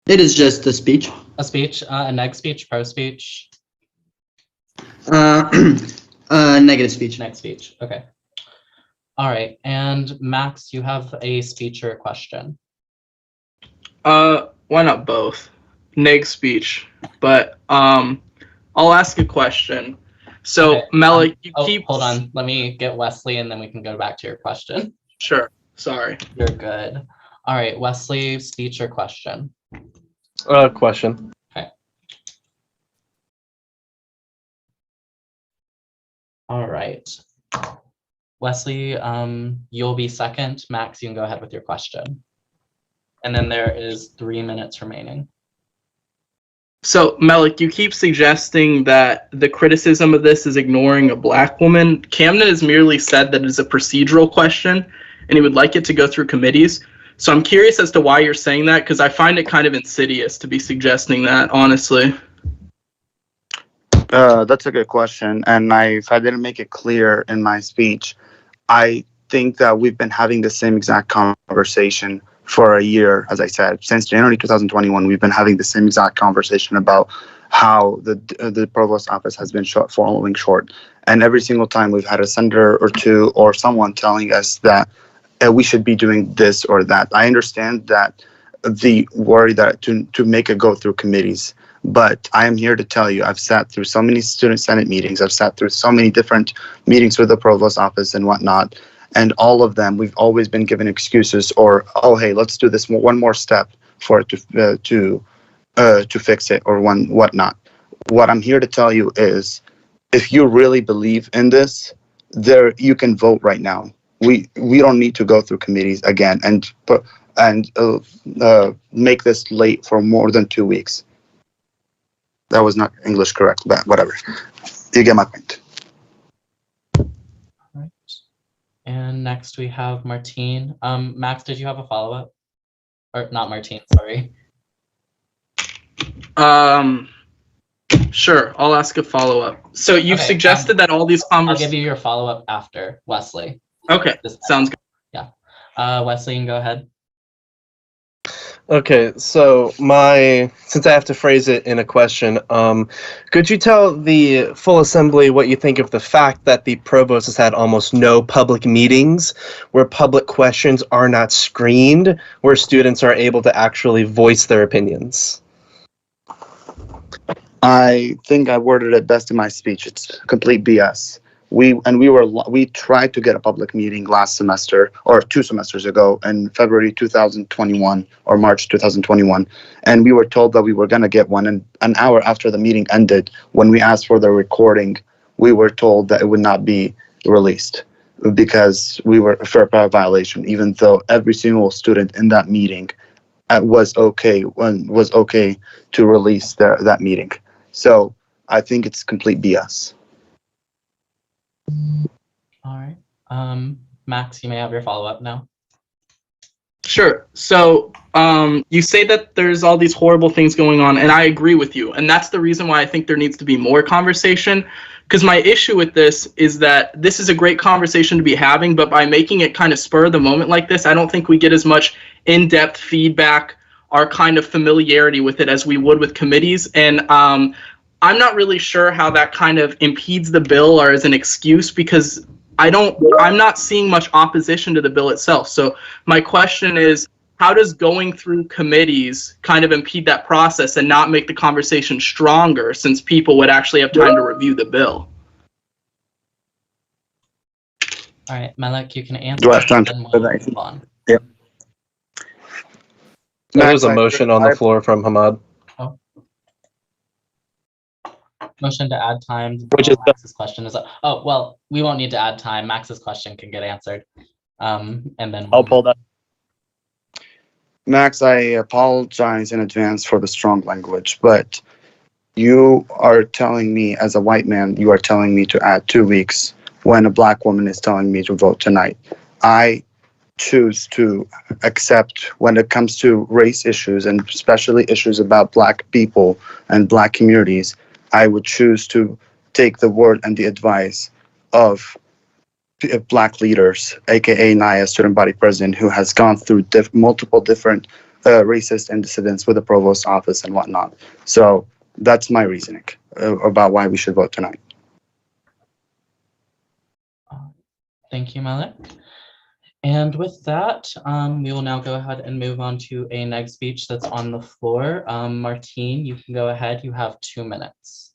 It is just a speech. A speech, a neg speech, pro speech? Negative speech. Neg speech, okay. All right, and Max, you have a speech or a question? Why not both? Neg speech, but I'll ask a question. So Okay, Malik, you keep. Hold on, let me get Wesley and then we can go back to your question. Sure, sorry. You're good. All right, Wesley, speech or question? Question. Okay. All right. Wesley, you'll be second. Max, you can go ahead with your question. And then there is 3 minutes remaining. So Malik, you keep suggesting that the criticism of this is ignoring a Black woman. Camden has merely said that it is a procedural question and he would like it to go through committees. So I'm curious as to why you're saying that, because I find it kind of insidious to be suggesting that, honestly. That's a good question. And if I didn't make it clear in my speech, I think that we've been having the same exact conversation for a year, as I said. Since January 2021, we've been having the same exact conversation about how the provost office has been falling short. And every single time we've had a senator or two or someone telling us that we should be doing this or that. I understand that the worry that to make it go through committees, but I am here to tell you, I've sat through so many student senate meetings, I've sat through so many different meetings with the provost office and whatnot, and all of them, we've always been given excuses or, oh, hey, let's do this one more step for it to fix it or whatnot. What I'm here to tell you is, if you really believe in this, you can vote right now. We don't need to go through committees again and make this late for more than 2 weeks. That was not English correct, but whatever. You get my point. All right. And next we have Martine. Max, did you have a follow-up? Or not Martine, sorry. Sure, I'll ask a follow-up. So you've suggested that all these I'll give you your follow-up after Wesley. Okay, sounds good. Yeah. Wesley, you can go ahead. Okay, so since I have to phrase it in a question, could you tell the full assembly what you think of the fact that the provost has had almost no public meetings, where public questions are not screened, where students are able to actually voice their opinions? I think I worded it best in my speech. It's complete BS. We tried to get a public meeting last semester or 2 semesters ago in February 2021 or March 2021, and we were told that we were going to get one. And an hour after the meeting ended, when we asked for the recording, we were told that it would not be released because we were a FERPA violation, even though every single student in that meeting was okay to release that meeting. So I think it's complete BS. All right. Max, you may have your follow-up now. Sure. So you say that there's all these horrible things going on, and I agree with you. And that's the reason why I think there needs to be more conversation. Because my issue with this is that this is a great conversation to be having, but by making it kind of spur of the moment like this, I don't think we get as much in-depth feedback, our kind of familiarity with it as we would with committees. And I'm not really sure how that kind of impedes the bill or is an excuse, because I'm not seeing much opposition to the bill itself. So my question is, how does going through committees kind of impede that process and not make the conversation stronger, since people would actually have time to review the bill? All right, Malik, you can answer. Do I have time then for we'll that? move on. Yep. There's a motion on the floor from Hamad. Motion to add time. Which is Max's question is up. Oh, well, we won't need to add time. Max's question can get answered. And then I'll pull that. Max, I apologize in advance for the strong language, but you are telling me, as a white man, you are telling me to add 2 weeks when a black woman is telling me to vote tonight. I choose to accept, when it comes to race issues and especially issues about black people and black communities, I would choose to take the word and the advice of black leaders, aka Naya, student body president, who has gone through multiple different racist incidents with the provost office and whatnot. So that's my reasoning about why we should vote tonight. Thank you, Malik. And with that, we will now go ahead and move on to a next speech that's on the floor. Martine, you can go ahead. You have 2 minutes.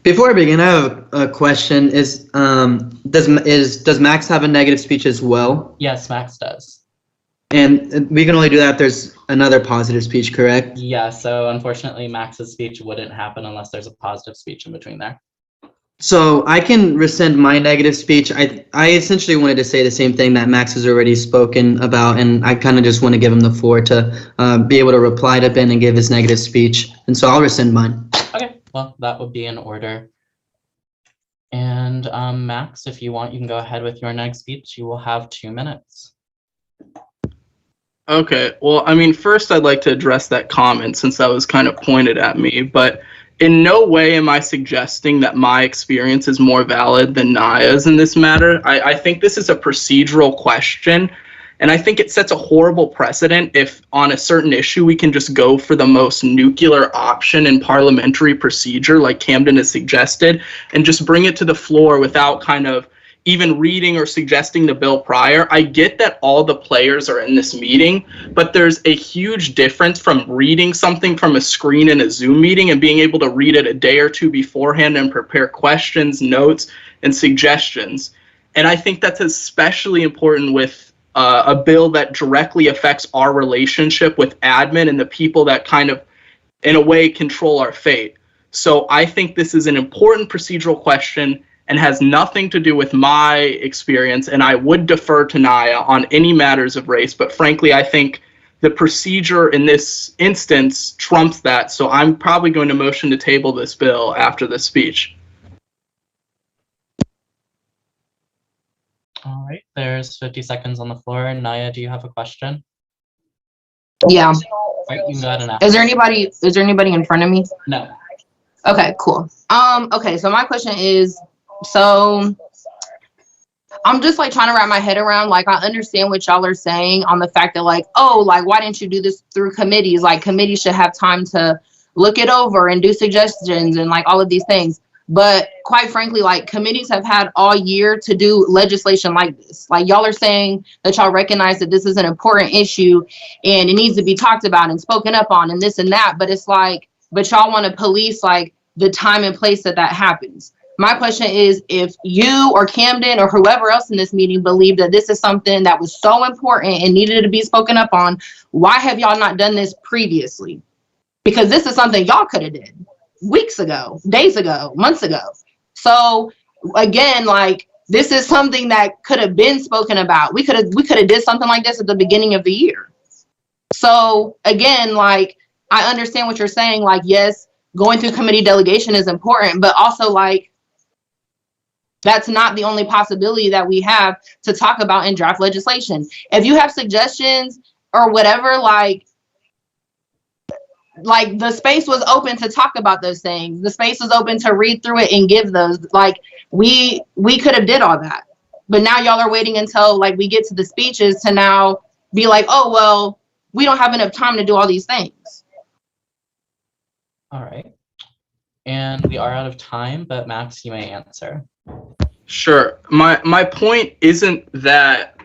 Before I begin, I have a question. Does Max have a negative speech as well? Yes, Max does. And we can only do that if there's another positive speech, correct? Yeah, so unfortunately, Max's speech wouldn't happen unless there's a positive speech in between there. So I can rescind my negative speech. I essentially wanted to say the same thing that Max has already spoken about, and I kind of just want to give him the floor to be able to reply to Ben and give his negative speech. And so I'll rescind mine. Okay, well, that would be in order. And Max, if you want, you can go ahead with your next speech. You will have 2 minutes. Okay, well, I mean, first I'd like to address that comment since that was kind of pointed at me, but in no way am I suggesting that my experience is more valid than Naya's in this matter. I think this is a procedural question, and I think it sets a horrible precedent if on a certain issue we can just go for the most nuclear option in parliamentary procedure like Camden has suggested and just bring it to the floor without kind of even reading or suggesting the bill prior. I get that all the players are in this meeting, but there's a huge difference from reading something from a screen in a Zoom meeting and being able to read it a day or two beforehand and prepare questions, notes, and suggestions. And I think that's especially important with a bill that directly affects our relationship with admin and the people that kind of, in a way, control our fate. So I think this is an important procedural question and has nothing to do with my experience, and I would defer to Naya on any matters of race, but frankly, I think the procedure in this instance trumps that, so I'm probably going to motion to table this bill after this speech. All right, there's 50 seconds on the floor. Naya, do you have a question? Yeah. All right, you can go ahead and ask. Is there anybody in front of me? No. Okay, cool. Okay, so my question is, so I'm just like trying to wrap my head around, like, I understand what y'all are saying on the fact that like, oh, like, why didn't you do this through committees? Like, committees should have time to look it over and do suggestions and like all of these things. But quite frankly, like, committees have had all year to do legislation like this. Like, y'all are saying that y'all recognize that this is an important issue and it needs to be talked about and spoken up on and this and that. But it's like, but y'all want to police like the time and place that happens. My question is, if you or Camden or whoever else in this meeting believe that this is something that was so important and needed to be spoken up on, why have y'all not done this previously? Because this is something y'all could have did weeks ago, days ago, months ago. So again, like, this is something that could have been spoken about. We could have did something like this at the beginning of the year. So again, like, I understand what you're saying. Like, yes, going through committee delegation is important, but also like, that's not the only possibility that we have to talk about in draft legislation. If you have suggestions or whatever, like the space was open to talk about those things. The space was open to read through it and give those. Like, we could have did all that. But now y'all are waiting until like we get to the speeches to now be like, oh, well, we don't have enough time to do all these things. All right. And we are out of time, but Max, you may answer. Sure. My point isn't that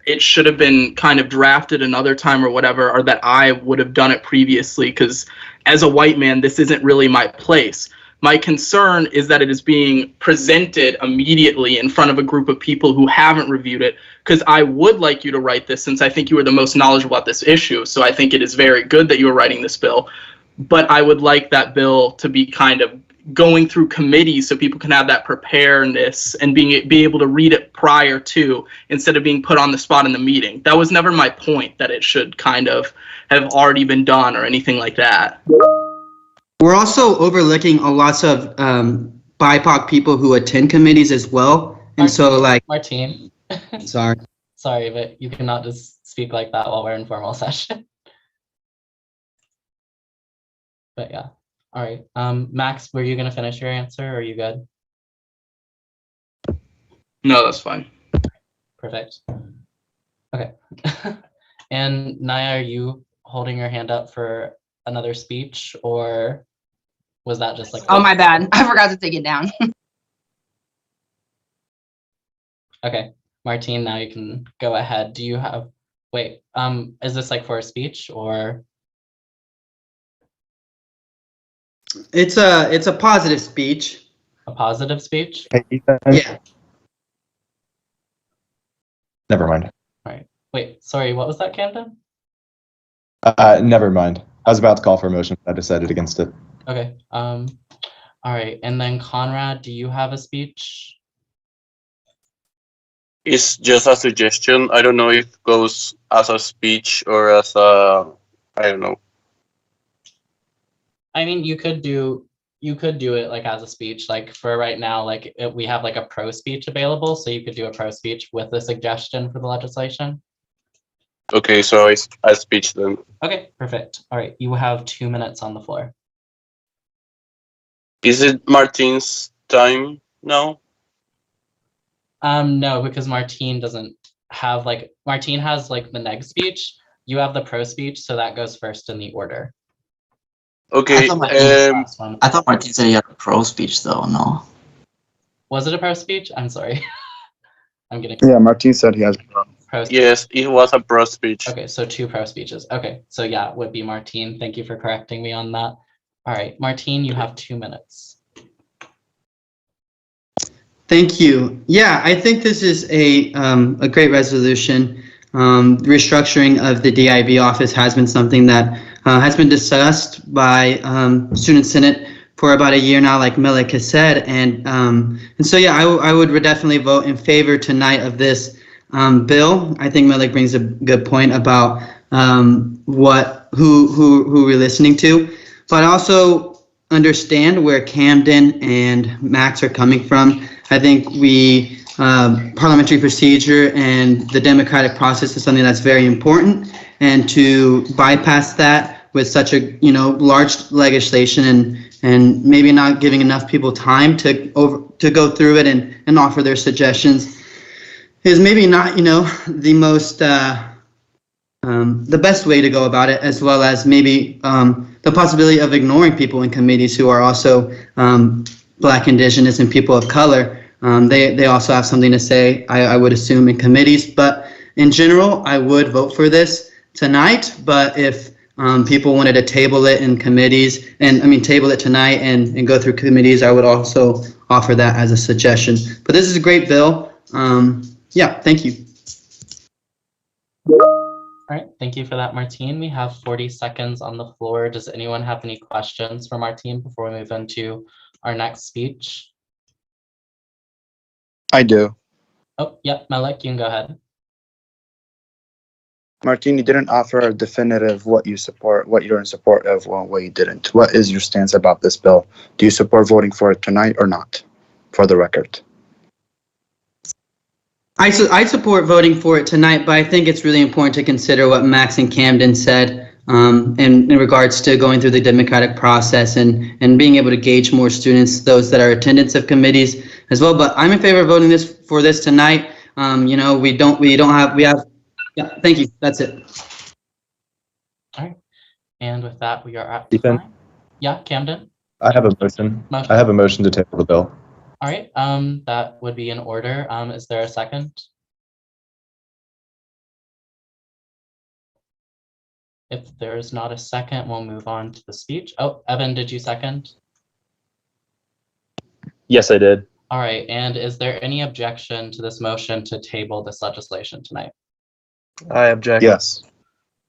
it should have been kind of drafted another time or whatever, or that I would have done it previously, because as a white man, this isn't really my place. My concern is that it is being presented immediately in front of a group of people who haven't reviewed it, because I would like you to write this, since I think you are the most knowledgeable about this issue. So I think it is very good that you are writing this bill, but I would like that bill to be kind of going through committees so people can have that preparedness and be able to read it prior to, instead of being put on the spot in the meeting. That was never my point, that it should kind of have already been done or anything like that. We're also overlooking lots of BIPOC people who attend committees as well. And so like, Martine, sorry. sorry, but you cannot just speak like that while we're in formal session. But yeah, all right. Max, were you gonna finish your answer, or are you good? No, that's fine. Perfect. Okay. And Naya, are you holding your hand up for another speech, or was that just like? Oh, my bad. I forgot to take it down. Okay, Martine, now you can go ahead. Do you have, wait, is this like for a speech or? It's a positive speech. A positive speech? Yeah. Never mind. All right. Wait, sorry, what was that, Camden? Never mind. I was about to call for a motion. I decided against it. Okay. All right. And then Conrad, do you have a speech? It's just a suggestion. I don't know if it goes as a speech or as a, I don't know. I mean, you could do it like as a speech. Like for right now, like we have like a pro speech available, so you could do a pro speech with a suggestion for the legislation. Okay, so I speech then. Okay, perfect. All right, you have 2 minutes on the floor. Is it Martine's time now? No, because Martine doesn't have like, Martine has like the neg speech. You have the pro speech, so that goes first in the order. Okay. I thought Martine said he had a pro speech though. No. Was it a pro speech? I'm sorry. I'm getting. Yeah, Martine said he has pro speech. Yes, it was a pro speech. Okay, so 2 pro speeches. Okay, so yeah, it would be Martine. Thank you for correcting me on that. All right, Martine, you have 2 minutes. Thank you. Yeah, I think this is a great resolution. Restructuring of the DIB office has been something that has been discussed by Student Senate for about a year now, like Melik has said, and so yeah, I would definitely vote in favor tonight of this bill. I think Melik brings a good point about who we're listening to, but I also understand where Camden and Max are coming from. I think parliamentary procedure and the democratic process is something that's very important, and to bypass that with such a large legislation and maybe not giving enough people time to go through it and offer their suggestions is maybe not the most the best way to go about it, as well as maybe the possibility of ignoring people in committees who are also Black, Indigenous, and people of color. They also have something to say, I would assume, in committees. But in general, I would vote for this tonight. But if people wanted to table it in committees, table it tonight and go through committees, I would also offer that as a suggestion. But this is a great bill. Yeah, thank you. All right, thank you for that, Martine. We have 40 seconds on the floor. Does anyone have any questions for Martine before we move into our next speech? I do. Oh, yeah, Melik, you can go ahead. Martine, you didn't offer a definitive what you support, what you're in support of, well, what you didn't. What is your stance about this bill? Do you support voting for it tonight or not? For the record. I support voting for it tonight, but I think it's really important to consider what Max and Camden said in regards to going through the democratic process and being able to gauge more students, those that are attendants of committees as well. But I'm in favor of voting for this tonight. Yeah, thank you. That's it. All right. And with that, we are at Ethan? time. Yeah, Camden? I have a motion. I have a motion to table the bill. All right, that would be in order. Is there a second? If there is not a second, we'll move on to the speech. Oh, Evan, did you second? Yes, I did. All right, and is there any objection to this motion to table this legislation tonight? I object. Yes.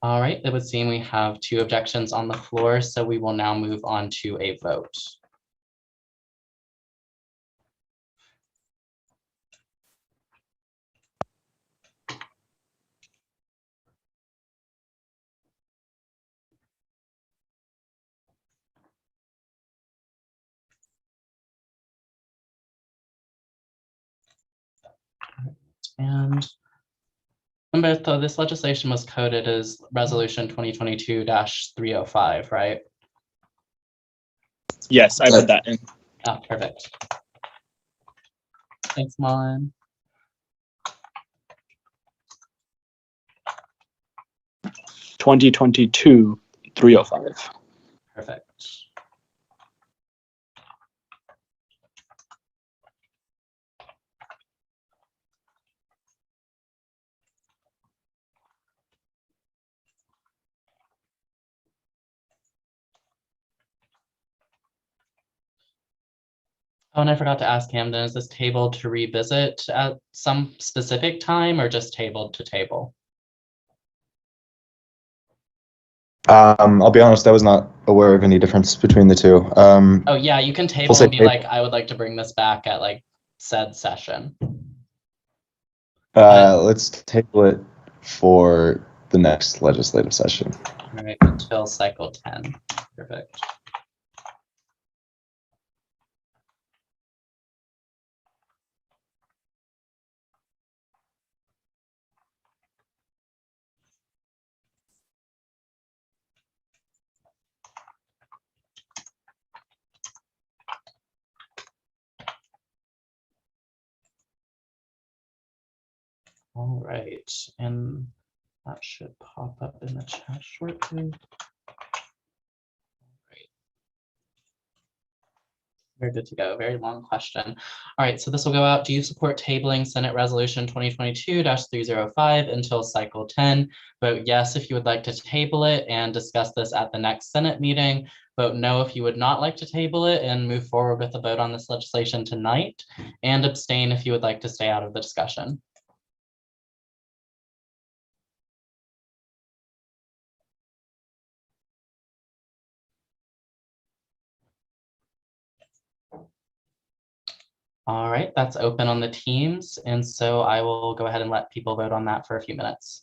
All right, it would seem we have 2 objections on the floor, so we will now move on to a vote. And Humberto, this legislation was coded as Resolution 2022-305, right? Yes, I put that in. Oh, perfect. Thanks, Mullen. (2022-305). Perfect. Oh, and I forgot to ask Camden, is this tabled to revisit at some specific time or just tabled to table? I'll be honest, I was not aware of any difference between the two. Oh yeah, you can table say and be table. like, I would like to bring this back at like said session. Let's table it for the next legislative session. All right, until cycle 10. Perfect. All right, and that should pop up in the chat shortly. Very good to go. Very long question. All right, so this will go out. Do you support tabling Senate Resolution 2022-305 until cycle 10? Vote yes if you would like to table it and discuss this at the next Senate meeting. Vote no if you would not like to table it and move forward with a vote on this legislation tonight. And abstain if you would like to stay out of the discussion. All right, that's open on the Teams, and so I will go ahead and let people vote on that for a few minutes.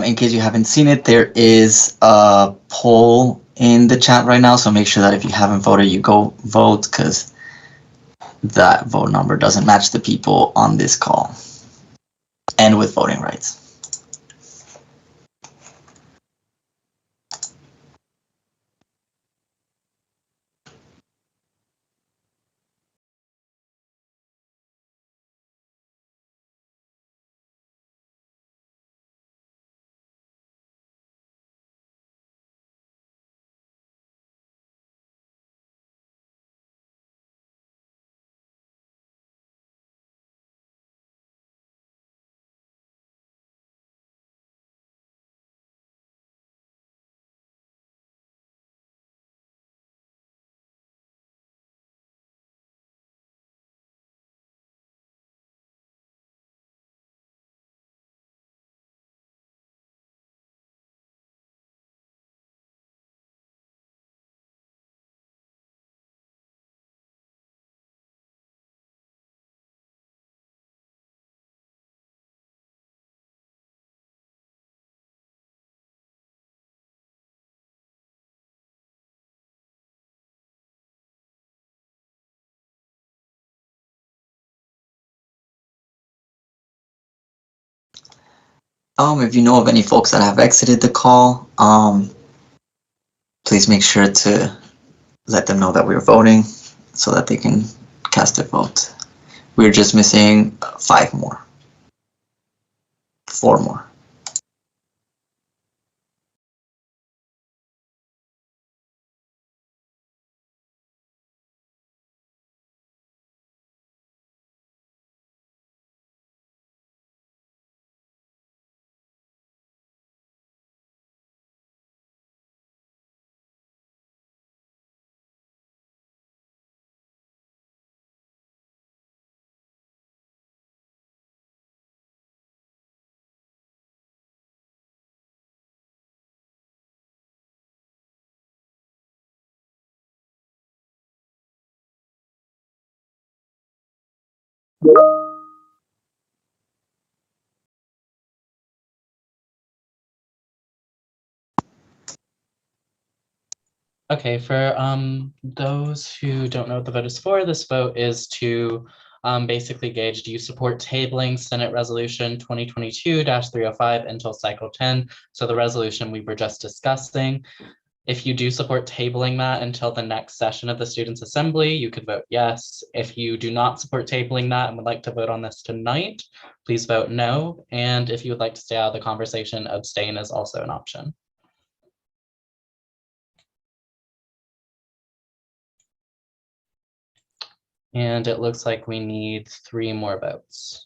In case you haven't seen it, there is a poll in the chat right now, so make sure that if you haven't voted, you go vote, because that vote number doesn't match the people on this call. and with voting rights. If you know of any folks that have exited the call, please make sure to let them know that we're voting so that they can cast their vote. We're just missing 5 more. 4 more. Okay, for those who don't know what the vote is for, this vote is to basically gauge, do you support tabling Senate Resolution 2022-305 until cycle 10? So the resolution we were just discussing. If you do support tabling that until the next session of the Students' Assembly, you could vote yes. If you do not support tabling that and would like to vote on this tonight, please vote no. And if you would like to stay out of the conversation, abstain is also an option. And it looks like we need 3 more votes.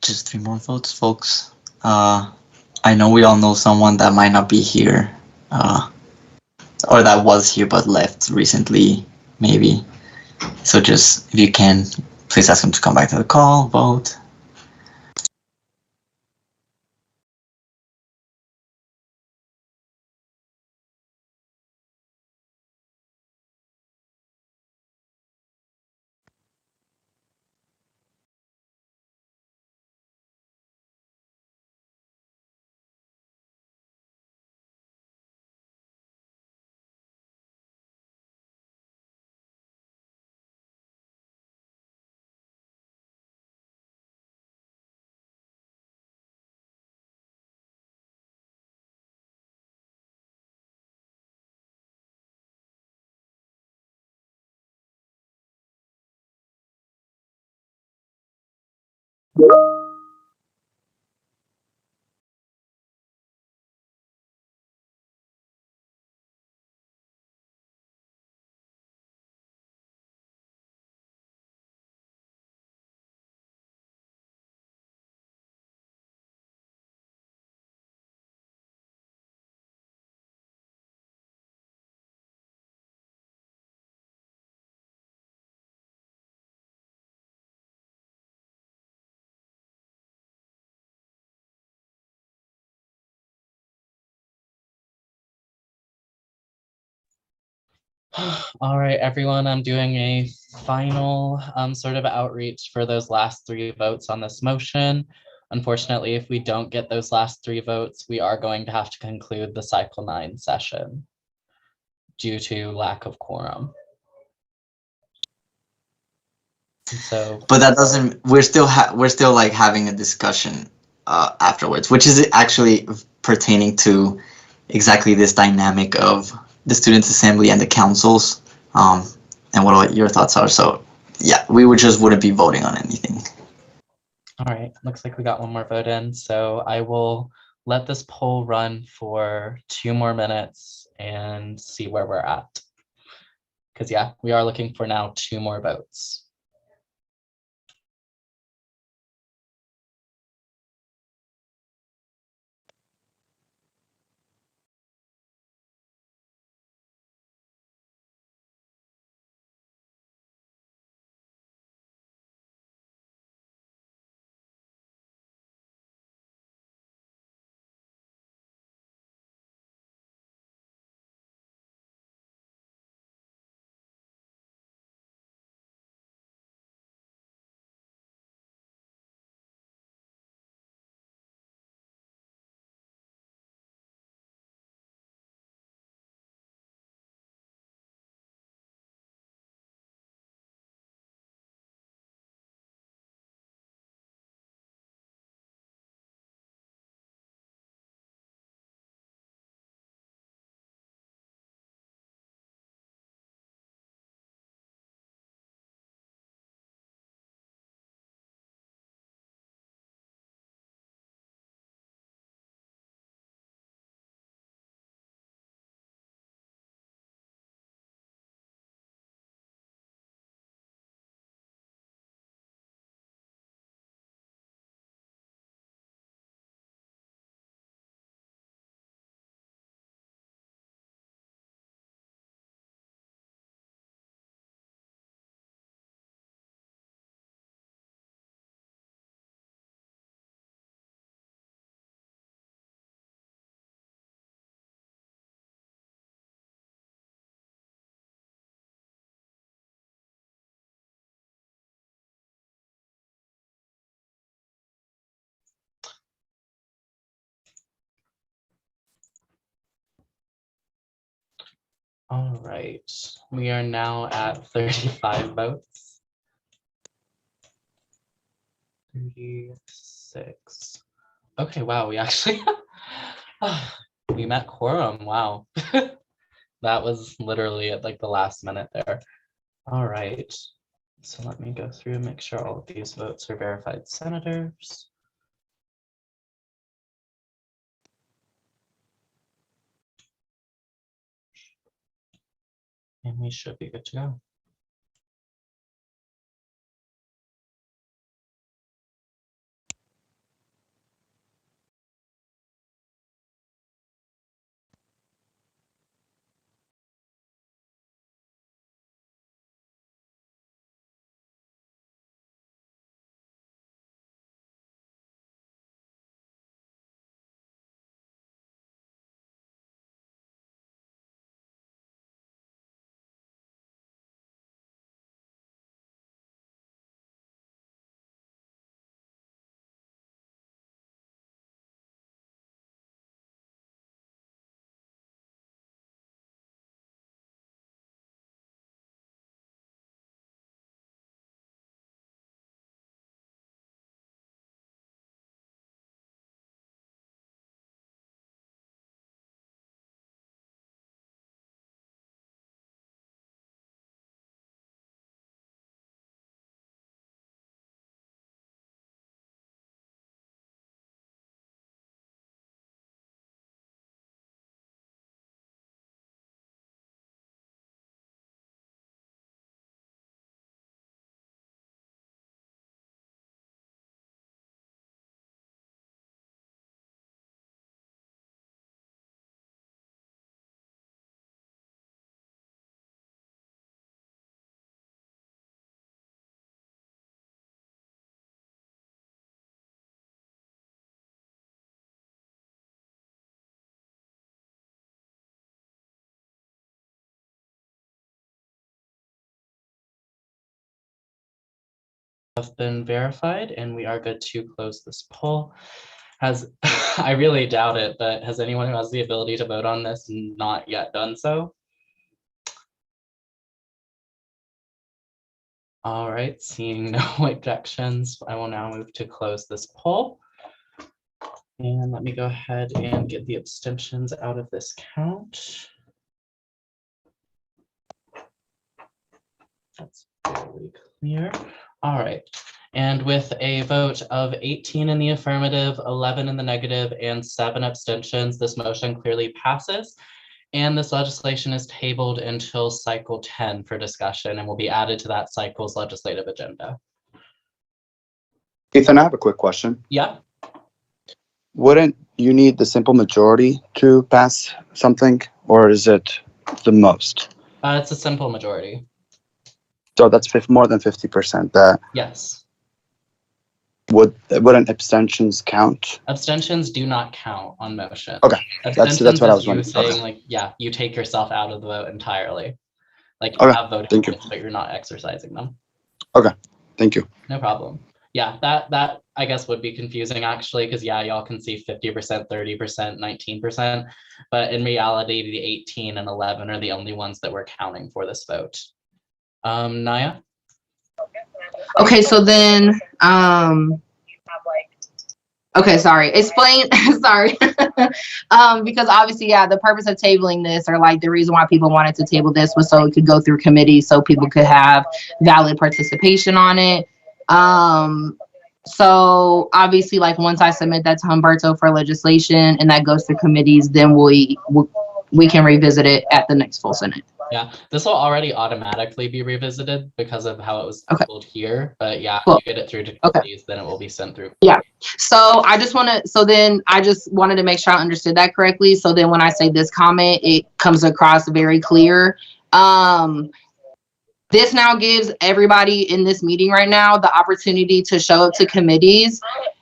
Just 3 more votes, folks. I know we all know someone that might not be here, or that was here but left recently, maybe. So just, if you can, please ask them to come back to the call, vote. All right, everyone, I'm doing a final sort of outreach for those last 3 votes on this motion. Unfortunately, if we don't get those last 3 votes, we are going to have to conclude the cycle 9 session due to lack of quorum. So, but that doesn't. We're still like having a discussion afterwards, which is actually pertaining to exactly this dynamic of the students' assembly and the councils, and what your thoughts are. So, yeah, we wouldn't be voting on anything. All right, looks like we got 1 more vote in. So I will let this poll run for 2 more minutes and see where we're at. Because yeah, we are looking for now 2 more votes. All right, we are now at 35 votes. 36. Okay, wow, we actually we met quorum. Wow. That was literally at like the last minute there. All right. So let me go through and make sure all of these votes are verified senators. And we should be good to go. have been verified, and we are good to close this poll. I really doubt it, but has anyone who has the ability to vote on this not yet done so? All right, seeing no objections, I will now move to close this poll. And let me go ahead and get the abstentions out of this count. That's very clear. All right. And with a vote of 18 in the affirmative, 11 in the negative, and 7 abstentions, this motion clearly passes. And this legislation is tabled until cycle 10 for discussion and will be added to that cycle's legislative agenda. Ethan, I have a quick question. Yeah. Wouldn't you need the simple majority to pass something, or is it the most? It's a simple majority. So that's more than 50%. That Yes. Wouldn't abstentions count? Abstentions do not count on motion. Okay, that's what I was wondering. Saying Okay. like, yeah, you take yourself out of the vote entirely. Like you Okay, have voting thank you. rights, but you're not exercising them. Okay, thank you. No problem. Yeah, that I guess would be confusing actually, because yeah, y'all can see 50%, 30%, 19%, but in reality, the 18 and 11 are the only ones that we're counting for this vote. Naya? Okay, so then, okay, sorry, explain, sorry. Because obviously, yeah, the purpose of tabling this, or like the reason why people wanted to table this was so it could go through committee, so people could have valid participation on it. So obviously, like once I submit that to Humberto for legislation and that goes through committees, then we can revisit it at the next full Senate. Yeah, this will already automatically be revisited because of how it was tabled here. But yeah, Cool. if you get it through to committees, then it will be sent through. Yeah. So I just wanted to make sure I understood that correctly. So then when I say this comment, it comes across very clear. This now gives everybody in this meeting right now the opportunity to show up to committees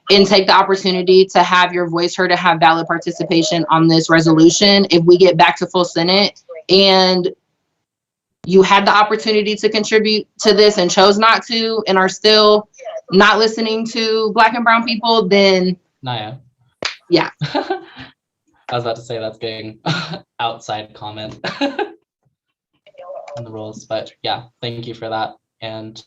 and take the opportunity to have your voice heard, to have valid participation on this resolution. If we get back to full Senate and you had the opportunity to contribute to this and chose not to, and are still not listening to Black and brown people, then Naya. Yeah. I was about to say that's getting outside comment on the rules, but yeah, thank you for that. And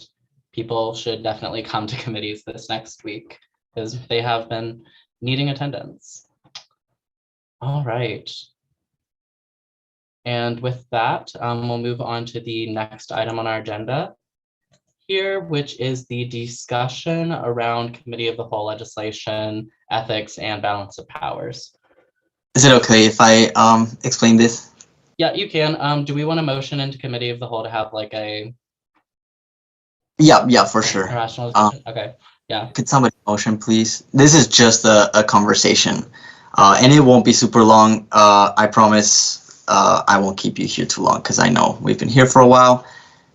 people should definitely come to committees this next week because they have been needing attendance. All right. And with that, we'll move on to the next item on our agenda here, which is the discussion around Committee of the Whole legislation, ethics, and balance of powers. Is it okay if I explain this? Yeah, you can. Do we want a motion into Committee of the Whole to have like a Yeah, for sure. rational discussion? Okay, yeah. Could somebody motion, please? This is just a conversation, and it won't be super long. I promise I won't keep you here too long because I know we've been here for a while,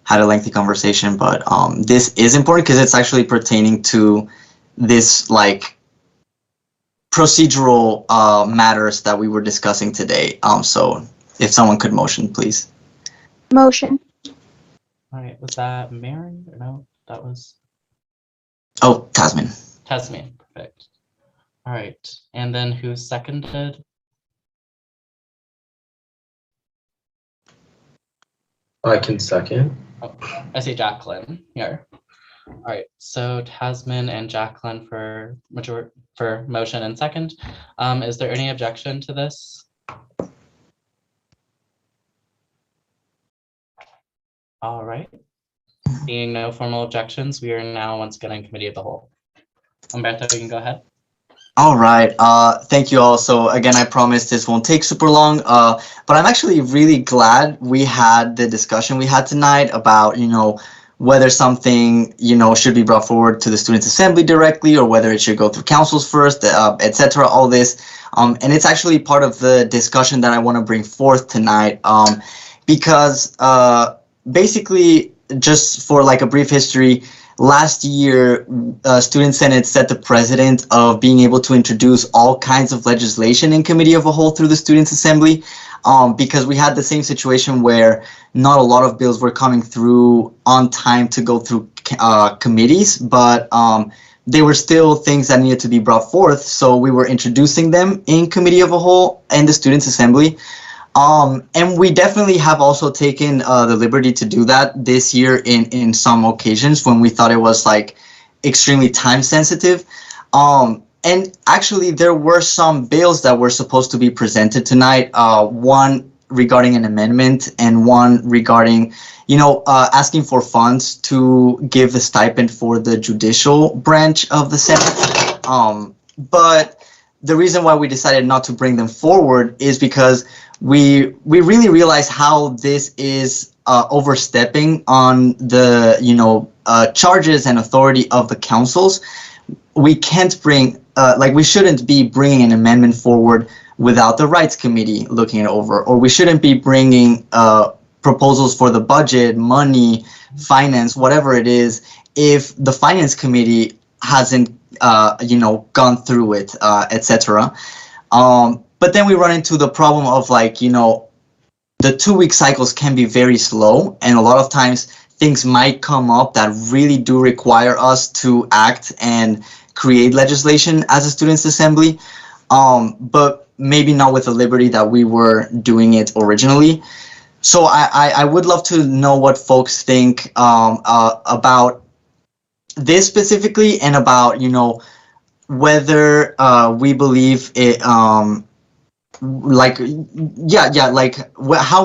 had a lengthy conversation, but this is important because it's actually pertaining to this like procedural matters that we were discussing today. So if someone could motion, please. Motion. All right, was that Mary or no? That was Oh, Tasmin. Tasmin. Perfect. All right, and then who seconded? I can second. Oh, I see Jacqueline here. All right, so Tasmin and Jacqueline for motion and second. Is there any objection to this? All right. Seeing no formal objections, we are now once again in Committee of the Whole. Humberto, you can go ahead. All right. Thank you all. So again, I promise this won't take super long, but I'm actually really glad we had the discussion we had tonight about, whether something, should be brought forward to the Students' Assembly directly or whether it should go through councils first, etc. All this. And it's actually part of the discussion that I want to bring forth tonight because basically, just for like a brief history, last year, Student Senate set the precedent of being able to introduce all kinds of legislation in Committee of a Whole through the Students' Assembly because we had the same situation where not a lot of bills were coming through on time to go through committees, but they were still things that needed to be brought forth. So we were introducing them in committee of a whole and the Students' Assembly. And we definitely have also taken the liberty to do that this year in some occasions when we thought it was like extremely time sensitive. And actually there were some bills that were supposed to be presented tonight, one regarding an amendment and one regarding, asking for funds to give a stipend for the judicial branch of the Senate. But the reason why we decided not to bring them forward is because we really realize how this is overstepping on the charges and authority of the councils. We can't bring we shouldn't be bringing an amendment forward without the Rights Committee looking it over, or we shouldn't be bringing proposals for the budget, money, finance, whatever it is, if the Finance Committee hasn't gone through it, etc. But then we run into the problem of the 2-week cycles can be very slow, and a lot of times things might come up that really do require us to act and create legislation as a Students' Assembly, but maybe not with the liberty that we were doing it originally. So I would love to know what folks think about this specifically, and about whether we believe it how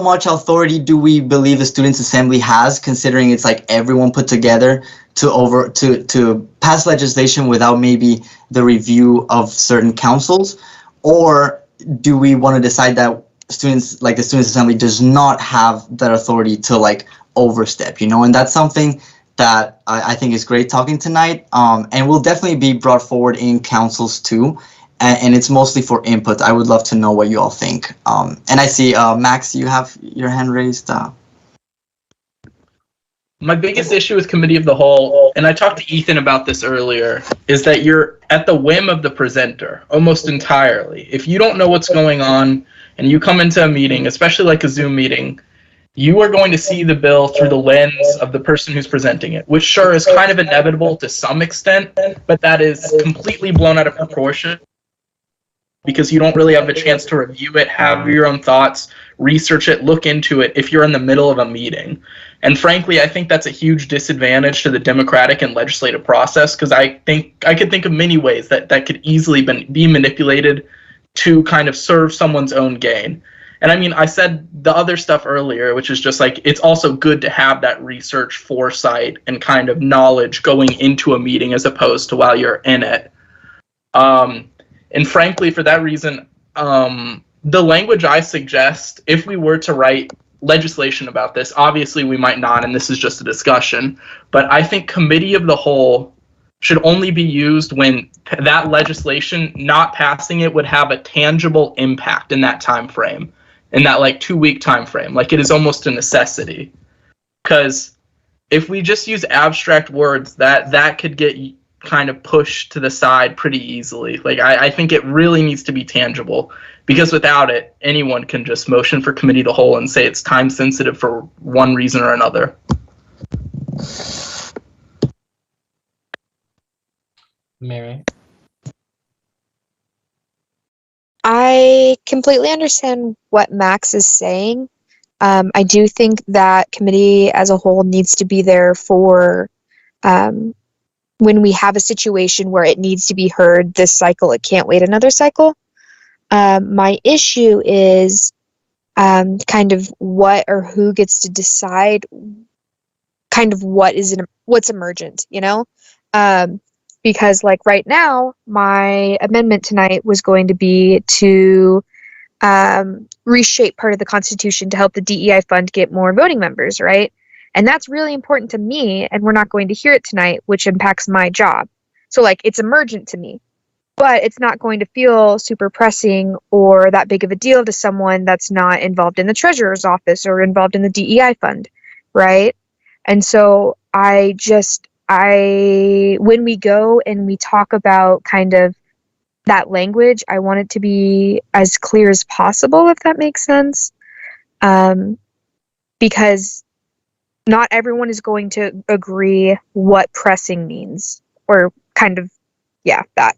much authority do we believe the Students' Assembly has, considering it's everyone put together to pass legislation without maybe the review of certain councils? Or do we want to decide that the Students' Assembly does not have that authority to overstep, and that's something that I think is great talking tonight, and will definitely be brought forward in councils too, and it's mostly for input. I would love to know what you all think. And I see, Max, you have your hand raised. My biggest issue with Committee of the Whole, and I talked to Ethan about this earlier, is that you're at the whim of the presenter almost entirely. If you don't know what's going on and you come into a meeting, especially like a Zoom meeting, you are going to see the bill through the lens of the person who's presenting it, which sure is kind of inevitable to some extent, but that is completely blown out of proportion because you don't really have a chance to review it, have your own thoughts, research it, look into it if you're in the middle of a meeting. And frankly, I think that's a huge disadvantage to the democratic and legislative process, because I could think of many ways that could easily be manipulated to kind of serve someone's own gain. And I mean, I said the other stuff earlier, which is just it's also good to have that research, foresight, and kind of knowledge going into a meeting as opposed to while you're in it. And frankly, for that reason, the language I suggest, if we were to write legislation about this, obviously we might not, and this is just a discussion, but I think Committee of the Whole should only be used when that legislation, not passing it, would have a tangible impact in that time frame, in that 2-week time frame. It is almost a necessity. Because if we just use abstract words, that could get kind of pushed to the side pretty easily. I think it really needs to be tangible, because without it, anyone can just motion for Committee of the Whole and say it's time sensitive for one reason or another. Mary? I completely understand what Max is saying. I do think that committee as a whole needs to be there for when we have a situation where it needs to be heard this cycle. It can't wait another cycle. My issue is kind of what or who gets to decide kind of what's emergent, because right now my amendment tonight was going to be to reshape part of the Constitution to help the DEI fund get more voting members, right? And that's really important to me, and we're not going to hear it tonight, which impacts my job. So it's emergent to me, but it's not going to feel super pressing or that big of a deal to someone that's not involved in the treasurer's office or involved in the DEI fund, right? And so when we go and we talk about kind of that language, I want it to be as clear as possible, if that makes sense. Because not everyone is going to agree what pressing means, or kind of, yeah, that.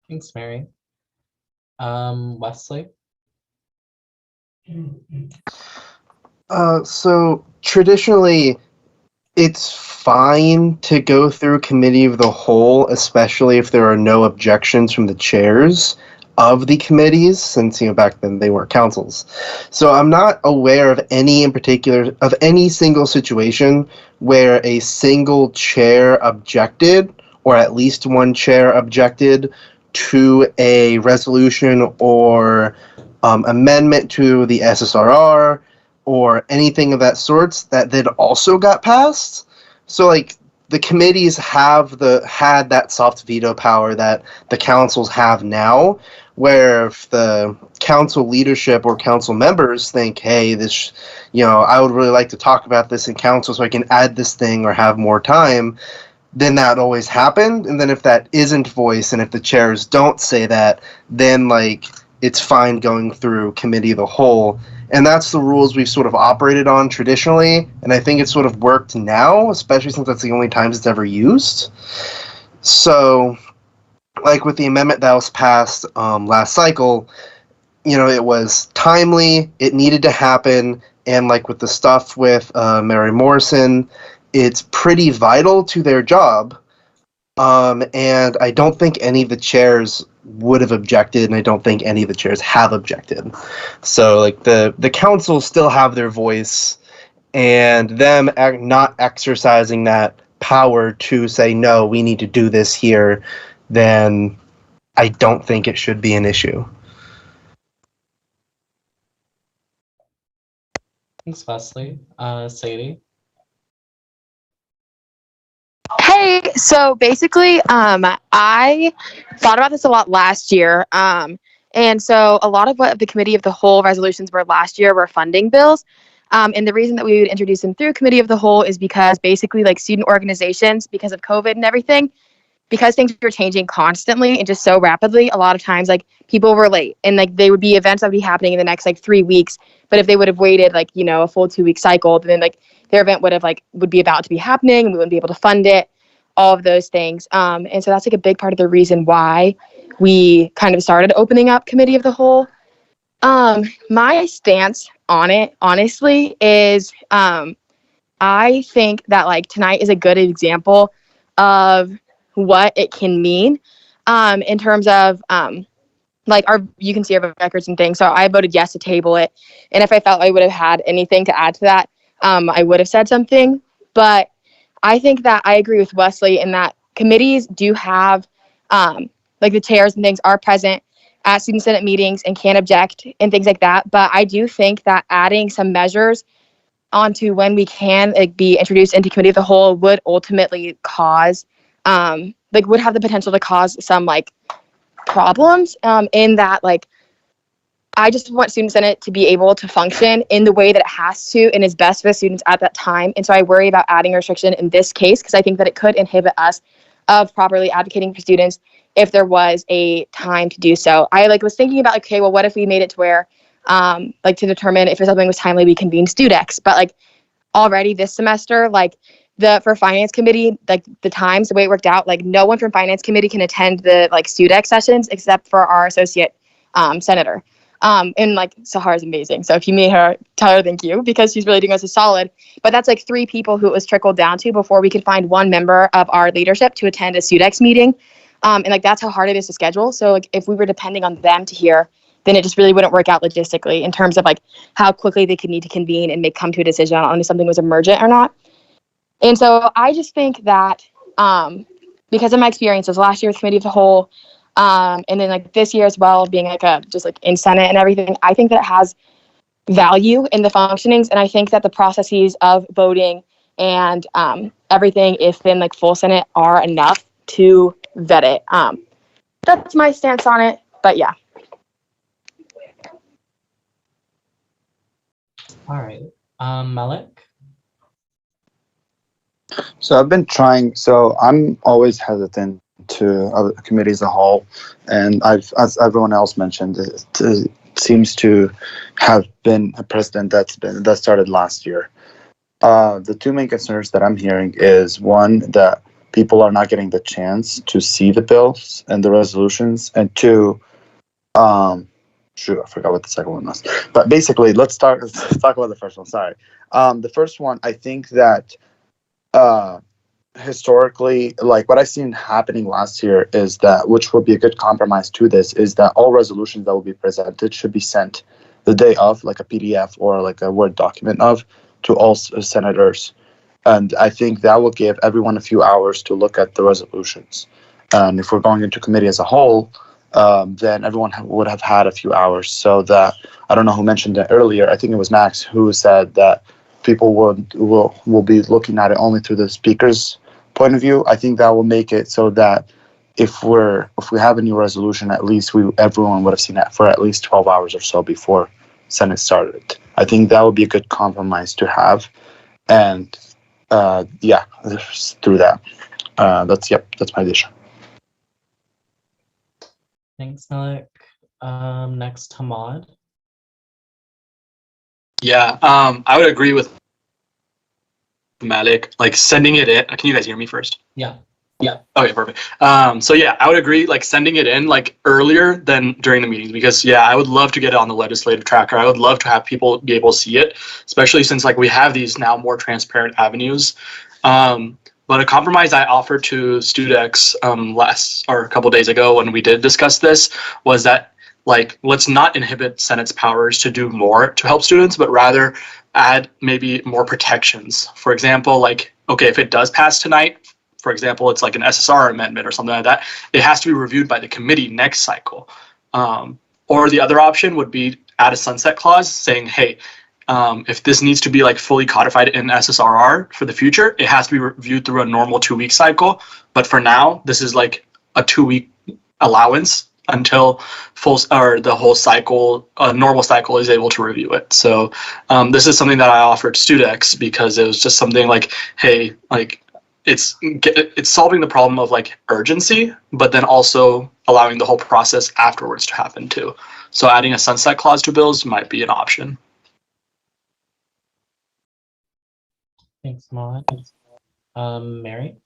Thanks, Mary. Wesley? So traditionally, it's fine to go through committee of the whole, especially if there are no objections from the chairs of the committees, since back then they weren't councils. So I'm not aware of any in particular of any single situation where a single chair objected, or at least one chair objected, to a resolution or amendment to the SSRR or anything of that sorts that then also got passed. So like the committees had that soft veto power that the councils have now, where if the council leadership or council members think, hey, this, I would really like to talk about this in council so I can add this thing or have more time, then that always happened. And then if that isn't voiced and if the chairs don't say that, then like it's fine going through committee of the whole. And that's the rules we've sort of operated on traditionally, and I think it's sort of worked now, especially since that's the only times it's ever used. So, like with the amendment that was passed last cycle, it was timely, it needed to happen, and like with the stuff with Mary Morrison, it's pretty vital to their job, and I don't think any of the chairs would have objected, and I don't think any of the chairs have objected. So like the council still have their voice, and them not exercising that power to say, no, we need to do this here, then I don't think it should be an issue. Thanks, Wesley. Sadie? Hey, so basically, I thought about this a lot last year. And so a lot of what the committee of the whole resolutions were last year were funding bills. And the reason that we would introduce them through committee of the whole is because basically like student organizations, because of COVID and everything, because things were changing constantly and just so rapidly, a lot of times like people were late, and like they would be events that would be happening in the next like 3 weeks. But if they would have waited like, a full 2-week cycle, then like their event would be about to be happening and we wouldn't be able to fund it, all of those things. And so that's like a big part of the reason why we kind of started opening up committee of the whole. My stance on it, honestly, is I think that like tonight is a good example of what it can mean in terms of like you can see our records and things. So I voted yes to table it. And if I felt I would have had anything to add to that, I would have said something. But I think that I agree with Wesley in that committees do have, like the chairs and things are present at student senate meetings and can object and things like that. But I do think that adding some measures onto when we can be introduced into committee of the whole would ultimately cause, would have the potential to cause some problems in that I just want student senate to be able to function in the way that it has to and is best for the students at that time. And so I worry about adding a restriction in this case because I think that it could inhibit us of properly advocating for students if there was a time to do so. I was thinking about okay, well, what if we made it to where to determine if something was timely, we convene StudEx. But already this semester, for finance committee, the times, the way it worked out, no one from finance committee can attend the StudEx sessions except for our associate senator. And Sahara's amazing. So if you meet her, tell her thank you because she's really doing us a solid. But that's 3 people who it was trickled down to before we could find 1 member of our leadership to attend a StudEx meeting. And that's how hard it is to schedule. So if we were depending on them to hear, then it just really wouldn't work out logistically in terms of how quickly they could need to convene and come to a decision on if something was emergent or not. And so I just think that because of my experiences last year with committee of the whole, and then this year as well, being in Senate and everything, I think that it has value in the functionings. And I think that the processes of voting and everything, if in full Senate, are enough to vet it. That's my stance on it. But yeah. All right. Malik? So I've been trying, so I'm always hesitant to committee as a whole, and as everyone else mentioned, to seems to have been a precedent that started last year. The two main concerns that I'm hearing is one, that people are not getting the chance to see the bills and the resolutions, and two, I forgot what the second one was. But basically, let's talk about the first one. Sorry. The first one, I think that historically, like what I've seen happening last year is that, which would be a good compromise to this, is that all resolutions that will be presented should be sent the day of, like a PDF or like a Word document of, to all senators. And I think that will give everyone a few hours to look at the resolutions. And if we're going into committee as a whole, then everyone would have had a few hours. So that, I don't know who mentioned it earlier, I think it was Max who said that people will be looking at it only through the speaker's point of view. I think that will make it so that if we have a new resolution, at least everyone would have seen it for at least 12 hours or so before Senate started. I think that would be a good compromise to have. And through that. That's my addition. Thanks, Malik. Next, Hamad. Yeah, I would agree with Malik, like sending it in. Can you guys hear me first? Yeah. Okay, perfect. So yeah, I would agree, like sending it in like earlier than during the meetings, because I would love to get it on the legislative tracker. I would love to have people be able to see it, especially since like we have these now more transparent avenues. But a compromise I offered to Studex a couple days ago when we did discuss this was that, like, let's not inhibit Senate's powers to do more to help students, but rather add maybe more protections. For example, like, okay, if it does pass tonight, for example, it's like an SSR amendment or something like that, it has to be reviewed by the committee next cycle. Or the other option would be add a sunset clause saying, hey, if this needs to be like fully codified in SSRR for the future, it has to be reviewed through a normal 2-week cycle. But for now, this is like a 2-week allowance until the whole cycle, normal cycle, is able to review it. So this is something that I offered Studex because it was just something like, hey, like it's solving the problem of like urgency, but then also allowing the whole process afterwards to happen too. So adding a sunset clause to bills might be an option. Thanks, Maud. Mary?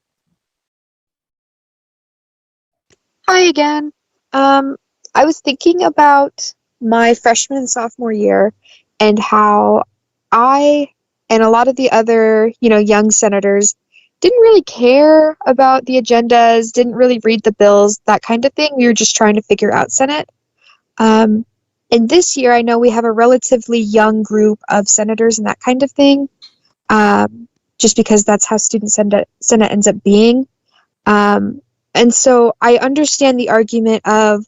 Hi again. I was thinking about my freshman and sophomore year and how I and a lot of the other, young senators didn't really care about the agendas, didn't really read the bills, that kind of thing. We were just trying to figure out Senate. And this year, I know we have a relatively young group of senators and that kind of thing, just because that's how student Senate ends up being. And so I understand the argument of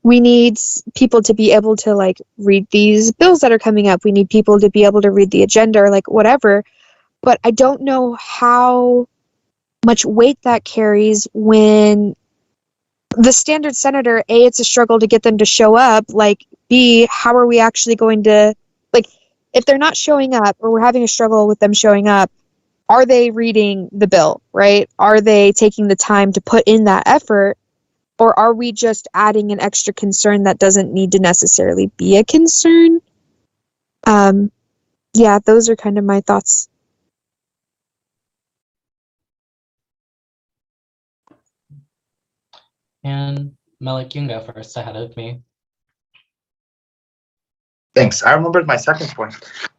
we need people to be able to like read these bills that are coming up. We need people to be able to read the agenda or like whatever. But I don't know how much weight that carries when the standard senator, A, it's a struggle to get them to show up. Like, B, how are we actually going to, like, if they're not showing up or we're having a struggle with them showing up, are they reading the bill, right? Are they taking the time to put in that effort? Or are we just adding an extra concern that doesn't need to necessarily be a concern? Yeah, those are kind of my thoughts. And Malik, you can go first ahead of me. Thanks. I remembered my second point.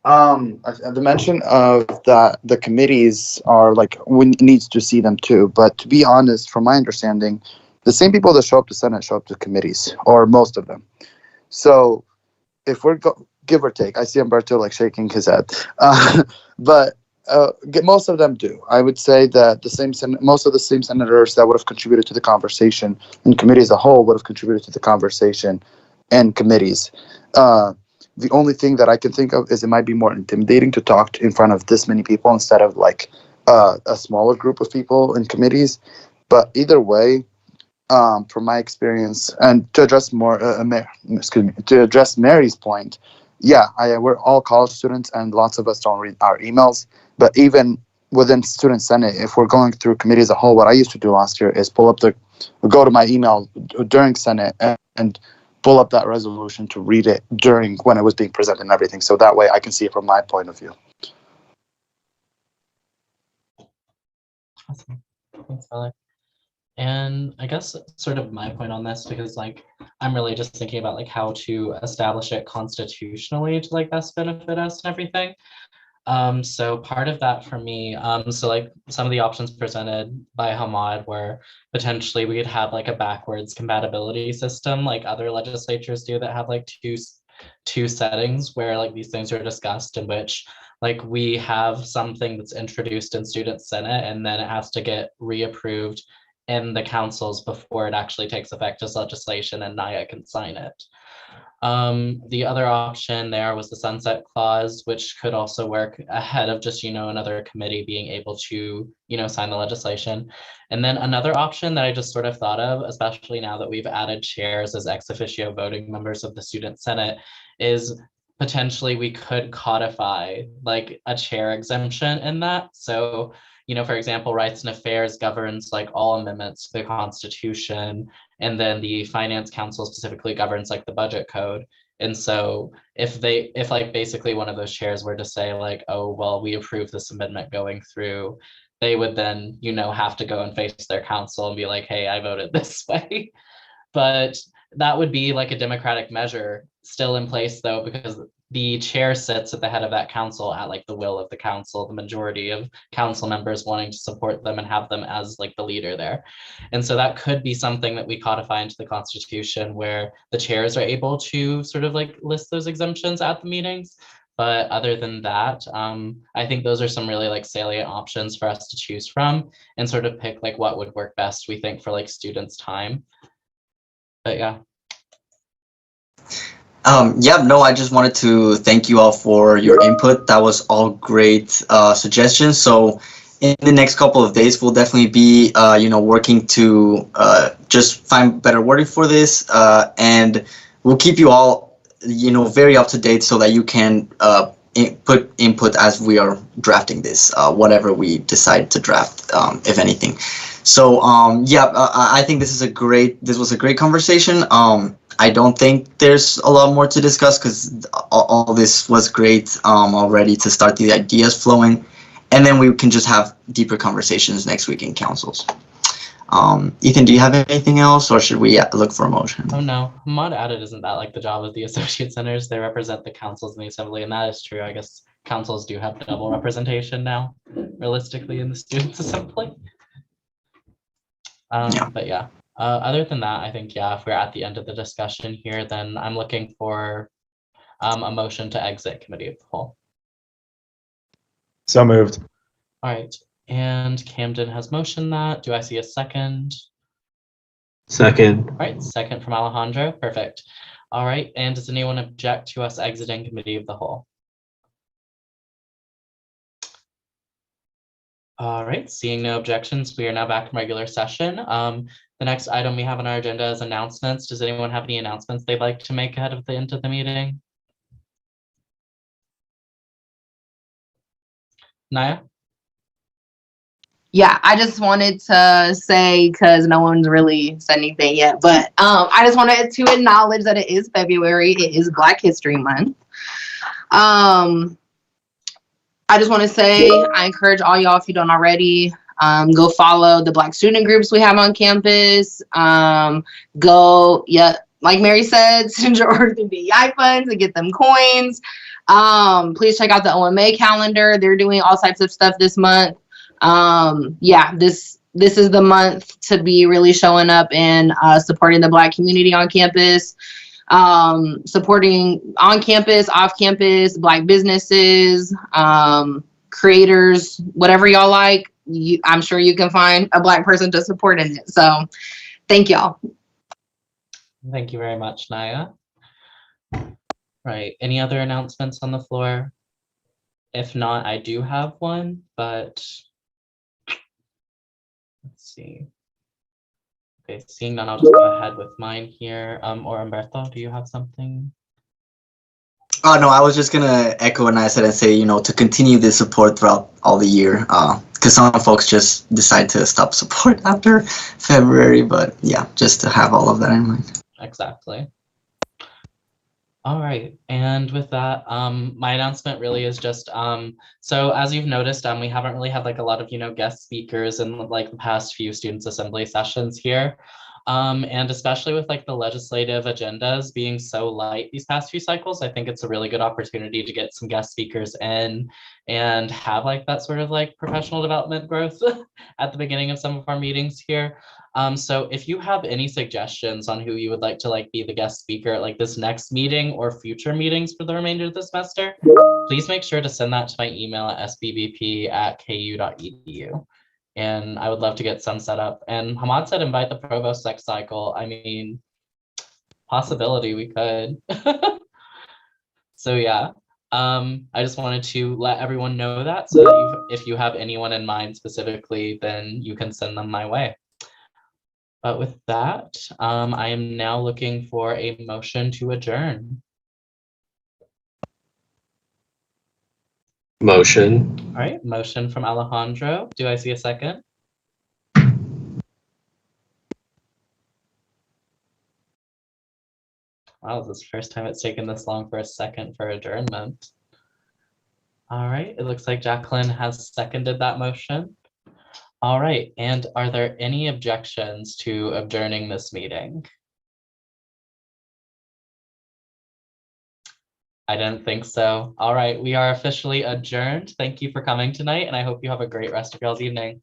The mention of that the committees are like, we needs to see them too. But to be honest, from my understanding, the same people that show up to Senate show up to committees, or most of them. So if we're give or take, I see Umberto like shaking his head, but most of them do. I would say that most of the same senators that would have contributed to the conversation in committee as a whole would have contributed to the conversation in committees. The only thing that I can think of is it might be more intimidating to talk in front of this many people instead of like a smaller group of people in committees. But either way, from my experience, and to address to address Mary's point, we're all college students and lots of us don't read our emails. But even within Student Senate, if we're going through committee as a whole, what I used to do last year is go to my email during Senate and pull up that resolution to read it during when it was being presented and everything, so that way I can see it from my point of view. Awesome. Thanks, Alec. And I guess sort of my point on this, because like I'm really just thinking about like how to establish it constitutionally to like best benefit us and everything. So part of that for me, so like some of the options presented by Hamad were potentially we could have like a backwards compatibility system like other legislatures do that have like two settings where like these things are discussed, in which like we have something that's introduced in student senate and then it has to get reapproved in the councils before it actually takes effect as legislation and NIA can sign it. The other option there was the sunset clause, which could also work ahead of just, another committee being able to, sign the legislation. And then another option that I just sort of thought of, especially now that we've added chairs as ex officio voting members of the student senate, is potentially we could codify like a chair exemption in that. So, for example, Rights and Affairs governs like all amendments to the Constitution, and then the Finance Council specifically governs like the budget code. And so if like basically one of those chairs were to say like, oh, well, we approve this amendment going through, they would then, have to go and face their council and be like, hey, I voted this way. But that would be like a democratic measure still in place though, because the chair sits at the head of that council at like the will of the council, the majority of council members wanting to support them and have them as like the leader there. And so that could be something that we codify into the Constitution, where the chairs are able to sort of like list those exemptions at the meetings. But other than that, I think those are some really like salient options for us to choose from and sort of pick like what would work best, we think, for like students' time. But yeah. I just wanted to thank you all for your input. That was all great suggestions. So in the next couple of days, we'll definitely be, working to just find better wording for this. And we'll keep you all, very up to date so that you can put input as we are drafting this, whatever we decide to draft, if anything. So, I think this was a great conversation. I don't think there's a lot more to discuss because all this was great already to start the ideas flowing. And then we can just have deeper conversations next week in councils. Ethan, do you have anything else, or should we look for a motion? Oh, no. Mod added, isn't that like the job of the associate senators? They represent the councils in the assembly, and that is true. I guess councils do have double representation now, realistically, in the students' assembly. But yeah. Other than that, I think, if we're at the end of the discussion here, then I'm looking for a motion to exit committee of the whole. So moved. All right. And Camden has motioned that. Do I see a second? Second. All right. Second from Alejandro. Perfect. All right. And does anyone object to us exiting committee of the whole? All right. Seeing no objections, we are now back in regular session. The next item we have on our agenda is announcements. Does anyone have any announcements they'd like to make ahead of the end of the meeting? Naya? Yeah, I just wanted to say, because no one's really said anything yet, but I just wanted to acknowledge that it is February. It is Black History Month. I just want to say, I encourage all y'all, if you don't already, go follow the Black student groups we have on campus. Like Mary said, send your the DEI funds and get them coins. Please check out the OMA calendar. They're doing all types of stuff this month. This is the month to be really showing up and supporting the Black community on campus. Supporting on campus, off campus, Black businesses, creators, whatever y'all like. I'm sure you can find a Black person to support in it. So thank y'all. Thank you very much, Naya. Right. Any other announcements on the floor? If not, I do have one, but let's see. Okay, seeing none, I'll just go ahead with mine here. Or Umberto, do you have something? Oh, no, I was just going to echo what I said and say, to continue this support throughout all the year. Because some folks just decide to stop support after February. But yeah, just to have all of that in mind. Exactly. All right, and with that, my announcement really is just, so as you've noticed, we haven't really had like a lot of, guest speakers in like the past few Students Assembly sessions here. And especially with like the legislative agendas being so light these past few cycles, I think it's a really good opportunity to get some guest speakers in and have like that sort of like professional development growth at the beginning of some of our meetings here. So if you have any suggestions on who you would like to like be the guest speaker at like this next meeting or future meetings for the remainder of the semester, please make sure to send that to my email at sbbp@ku.edu. And I would love to get some set up. And Hamad said invite the provost next cycle. I mean, possibility we could. So yeah, I just wanted to let everyone know that so that if you have anyone in mind specifically, then you can send them my way. But with that, I am now looking for a motion to adjourn. Motion. All right, motion from Alejandro. Do I see a second? Wow, this is the first time it's taken this long for a second for adjournment. All right, it looks like Jacqueline has seconded that motion. All right, and are there any objections to adjourning this meeting? I didn't think so. All right, we are officially adjourned. Thank you for coming tonight, and I hope you have a great rest of y'all's evening.